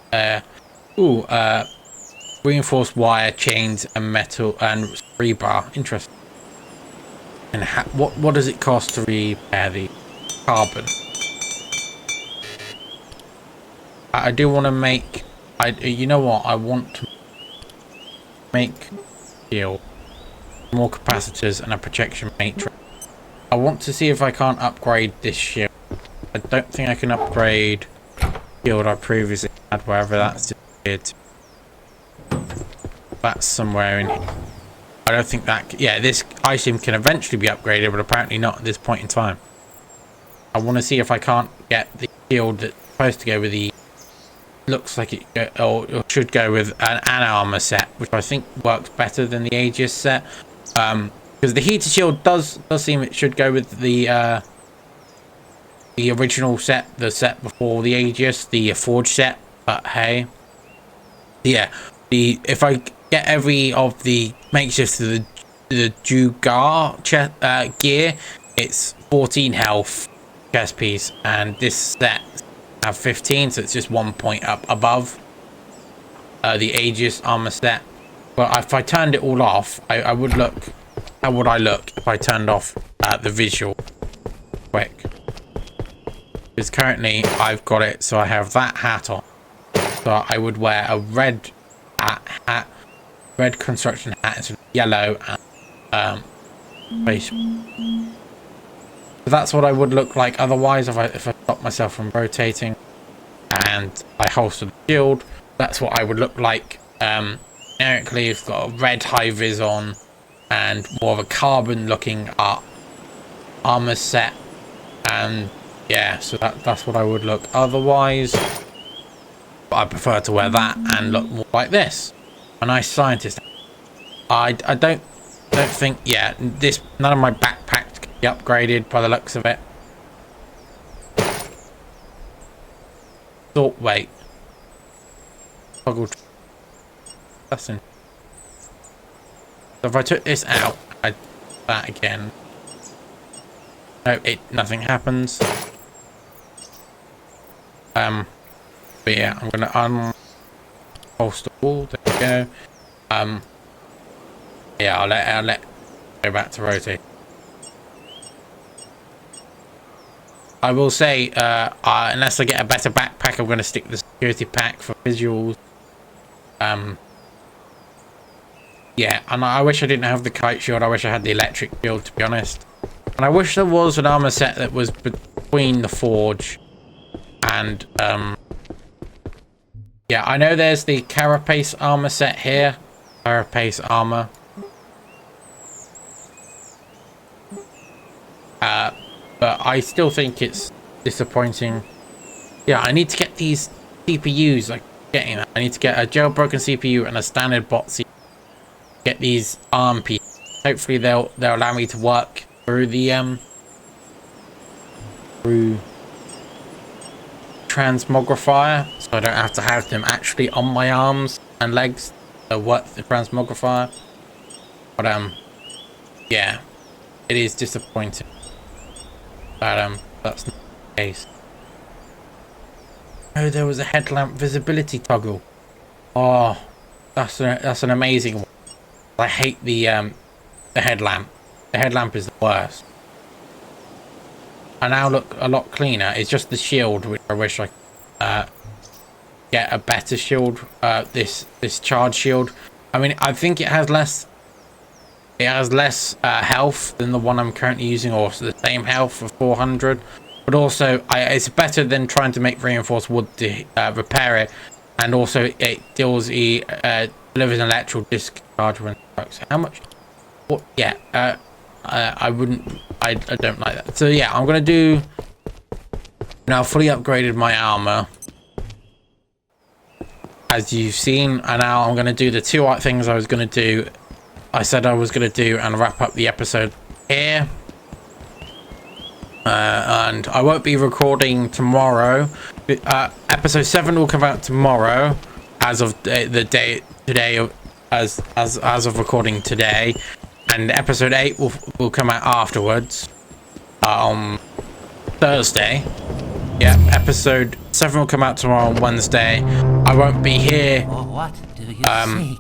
reinforced wire, chains, and metal and rebar. Interesting. And what does it cost to repair the carbon? I do want to make. You know what? I want to make shield, more capacitors, and a protection matrix. I want to see if I can't upgrade this shield. I don't think I can upgrade shield I previously had, wherever that's disappeared. That's somewhere in here. I don't think that. Yeah, this item can eventually be upgraded, but apparently not at this point in time. I want to see if I can't get the shield that's supposed to go with the. Looks like it or should go with an armor set, which I think works better than the Aegis set. Because the heater shield does seem it should go with the original set, the set before the Aegis, the forge set. But hey, yeah, if I get every of the makeshifts to the Jugar gear, it's 14 health chest piece, and this set have 15, so it's just 1 point up above the Aegis armor set. But if I turned it all off, I would look. How would I look if I turned off the visual? Quick, because currently I've got it, so I have that hat on. So I would wear a red hat, red construction hat instead of yellow, and face. So that's what I would look like otherwise if I stop myself from rotating and I holster the shield. That's what I would look like. Generically, it's got a red high vis on and more of a carbon looking armor set, and yeah, so that's what I would look otherwise. But I prefer to wear that and look more like this, a nice scientist. I don't think, yeah, this, none of my backpacks can be upgraded by the looks of it. Salt weight. toggle. That's in. So if I took this out, I that again. No, nothing happens. But yeah, I'm gonna unholster the wall. There we go. Yeah, I'll let go back to rotate. I will say, unless I get a better backpack, I'm going to stick the security pack for visuals. Yeah, and I wish I didn't have the kite shield. I wish I had the electric shield, to be honest. And I wish there was an armor set that was between the forge and, yeah, I know there's the carapace armor set here. Carapace armor. But I still think it's disappointing. Yeah, I need to get these CPUs, like getting that. I need to get a jailbroken CPU and a standard bot CPU. Get these ARM pieces. Hopefully they'll allow me to work through the through transmogrifier, so I don't have to have them actually on my arms and legs to work the transmogrifier. But yeah, it is disappointing. But that's not the case. Oh, there was a headlamp visibility toggle. Oh, that's an amazing one. I hate the headlamp. The headlamp is the worst. I now look a lot cleaner. It's just the shield, which I wish I could get a better shield. This charge shield. I mean, I think it has less. It has less health than the one I'm currently using, or the same health for 400. But also, it's better than trying to make reinforced wood to repair it. And also, it delivers an electrical discharge when it works. How much? What? Yeah. I wouldn't. I don't like that. So yeah, I'm gonna do. Now, fully upgraded my armor, as you've seen, and now I'm gonna do the two things I was gonna do. I said I was going to do and wrap up the episode here, and I won't be recording tomorrow. Episode 7 will come out tomorrow, as of the day today, as of recording today, and episode 8 will come out afterwards on Thursday. Yeah, episode 7 will come out tomorrow on Wednesday. I won't be here What do you seek?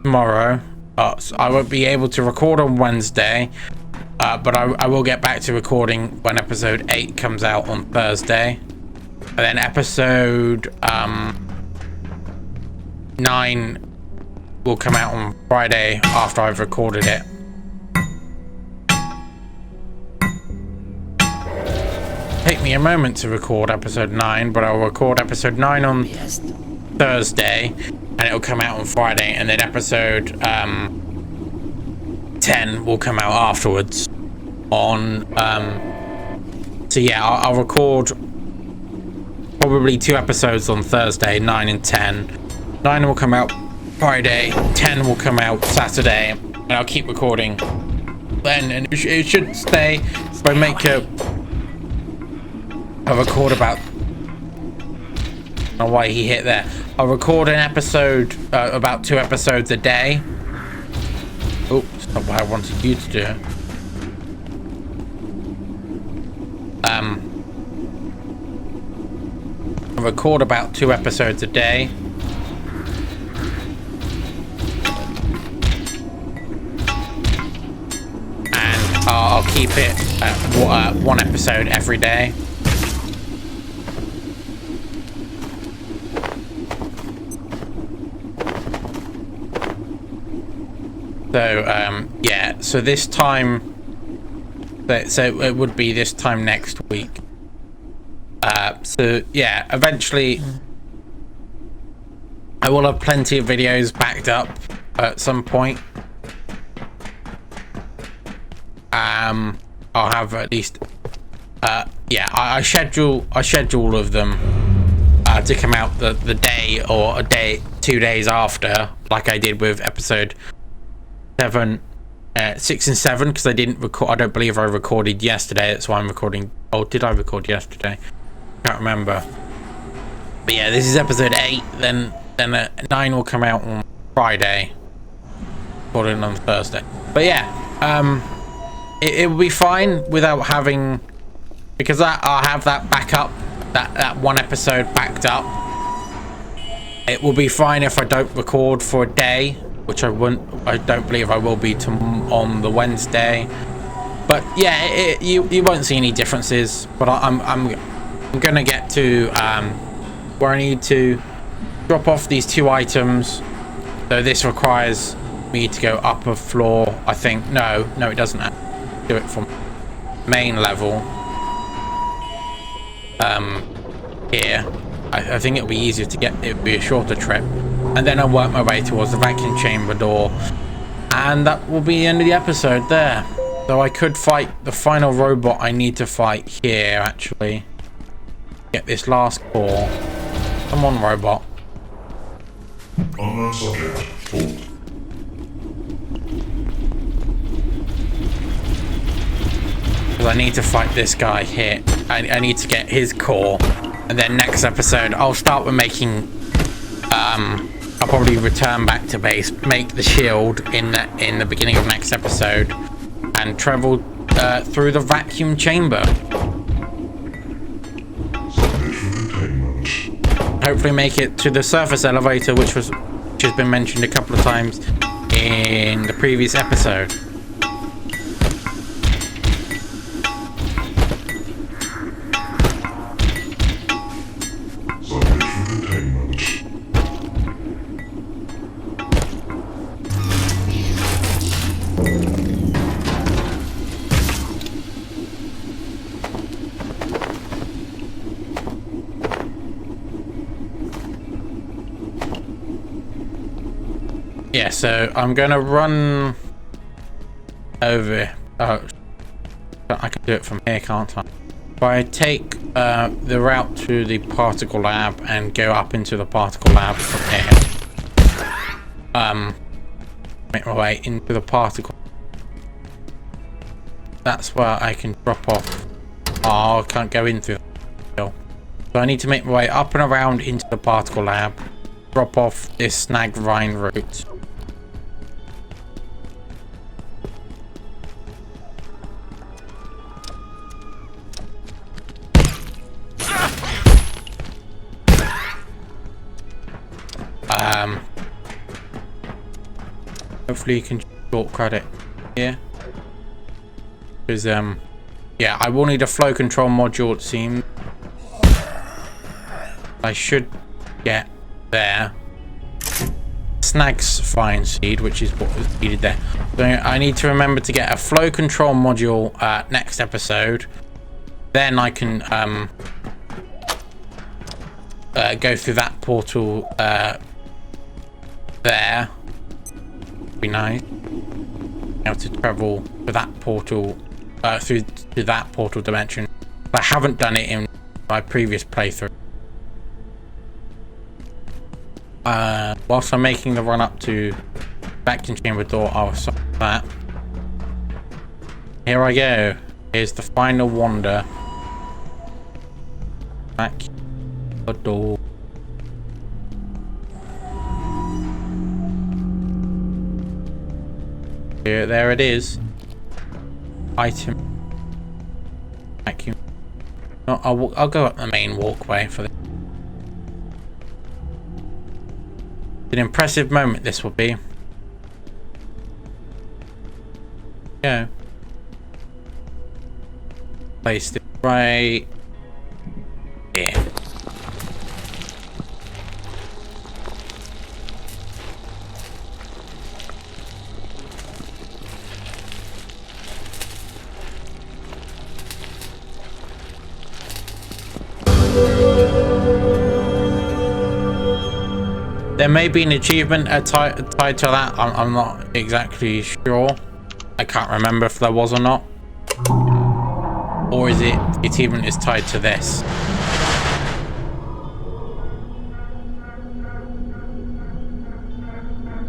tomorrow. So I won't be able to record on Wednesday, but I will get back to recording when episode 8 comes out on Thursday. And then episode 9 will come out on Friday after I've recorded it. Take me a moment to record episode 9, but I'll record episode 9 on Thursday, and it'll come out on Friday, and then episode 10 will come out afterwards on so yeah, I'll record probably 2 episodes on Thursday, 9 and 10. 9 will come out Friday, 10 will come out Saturday, and I'll keep recording then, and it should stay. If I make a record about, I don't know why he hit there. I'll record an episode, about 2 episodes a day. Oh, that's not what I wanted you to do. I'll record about 2 episodes a day. And I'll keep it at 1 episode every day. So yeah, so this time, so it would be this time next week. So yeah, eventually I will have plenty of videos backed up at some point. I'll have at least yeah, I schedule all of them to come out the day or 2 days after, like I did with episode 7, 6 and 7, because I didn't record. I don't believe I recorded yesterday. That's why I'm recording. Oh, did I record yesterday? Can't remember. But yeah, this is episode 8. Then then 9 will come out on Friday, recording on Thursday. But yeah, it will be fine without having, because I'll have that backup, that one episode backed up. It will be fine if I don't record for a day, which I don't believe I will be on the Wednesday. But yeah, you won't see any differences. But I'm gonna get to where I need to drop off these 2 items. So this requires me to go up a floor. I think no, it doesn't have to do it from main level. Here, I think it'll be easier to get. It'll be a shorter trip, and then I'll work my way towards the vacuum chamber door, and that will be the end of the episode there. So I could fight the final robot I need to fight here, actually. Get this last core. Come on, robot. Unknown subject. Halt. Because I need to fight this guy here. I need to get his core. And then next episode, I'll start with making... I'll probably return back to base, make the shield in the beginning of next episode, and travel through the vacuum chamber. Hopefully make it to the surface elevator, which has been mentioned a couple of times in the previous episode. Yeah, so I'm gonna run over. Oh, I can do it from here, can't I? If I take the route to the particle lab and go up into the particle lab from here, make my way into the particle. That's where I can drop off. Oh, I can't go in through. So I need to make my way up and around into the particle lab, drop off this snag vine route. Hopefully you can shortcut it here. Because, yeah, I will need a flow control module, it seems. I should get there. Snags fine seed, which is what was needed there. So I need to remember to get a flow control module next episode. Then I can go through that portal there. Be nice. Be able to travel to that portal, through to that portal dimension. I haven't done it in my previous playthrough. Whilst I'm making the run up to vacuum chamber door, I'll stop that. Here I go. Here's the final wonder. Vacuum door. Here, there it is. Item. Vacuum. No, I'll go up the main walkway for this. An impressive moment this will be. Go. Place it right here. There may be an achievement tied to that. I'm not exactly sure. I can't remember if there was or not. Or is it the achievement is tied to this?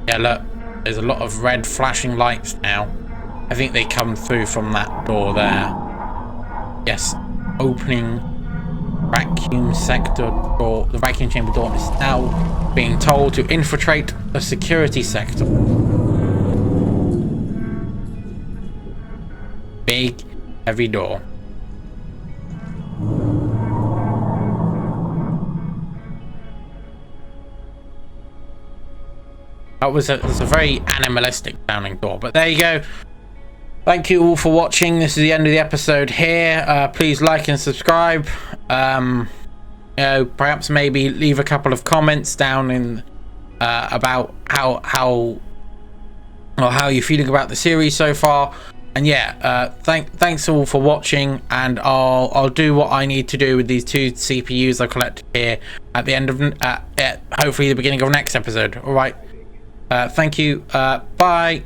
Yeah, look. There's a lot of red flashing lights now. I think they come through from that door there. Yes. Opening vacuum sector door, the vacuum chamber door, is now being told to infiltrate the security sector. Big, heavy door. It's a very animalistic sounding door, but there you go. Thank you all for watching. This is the end of the episode here. Please like and subscribe. Perhaps maybe leave a couple of comments down in about how you're feeling about the series so far. And yeah, thanks all for watching, and I'll do what I need to do with these 2 CPUs I collected here at the end of hopefully the beginning of next episode. All right. Thank you. Bye.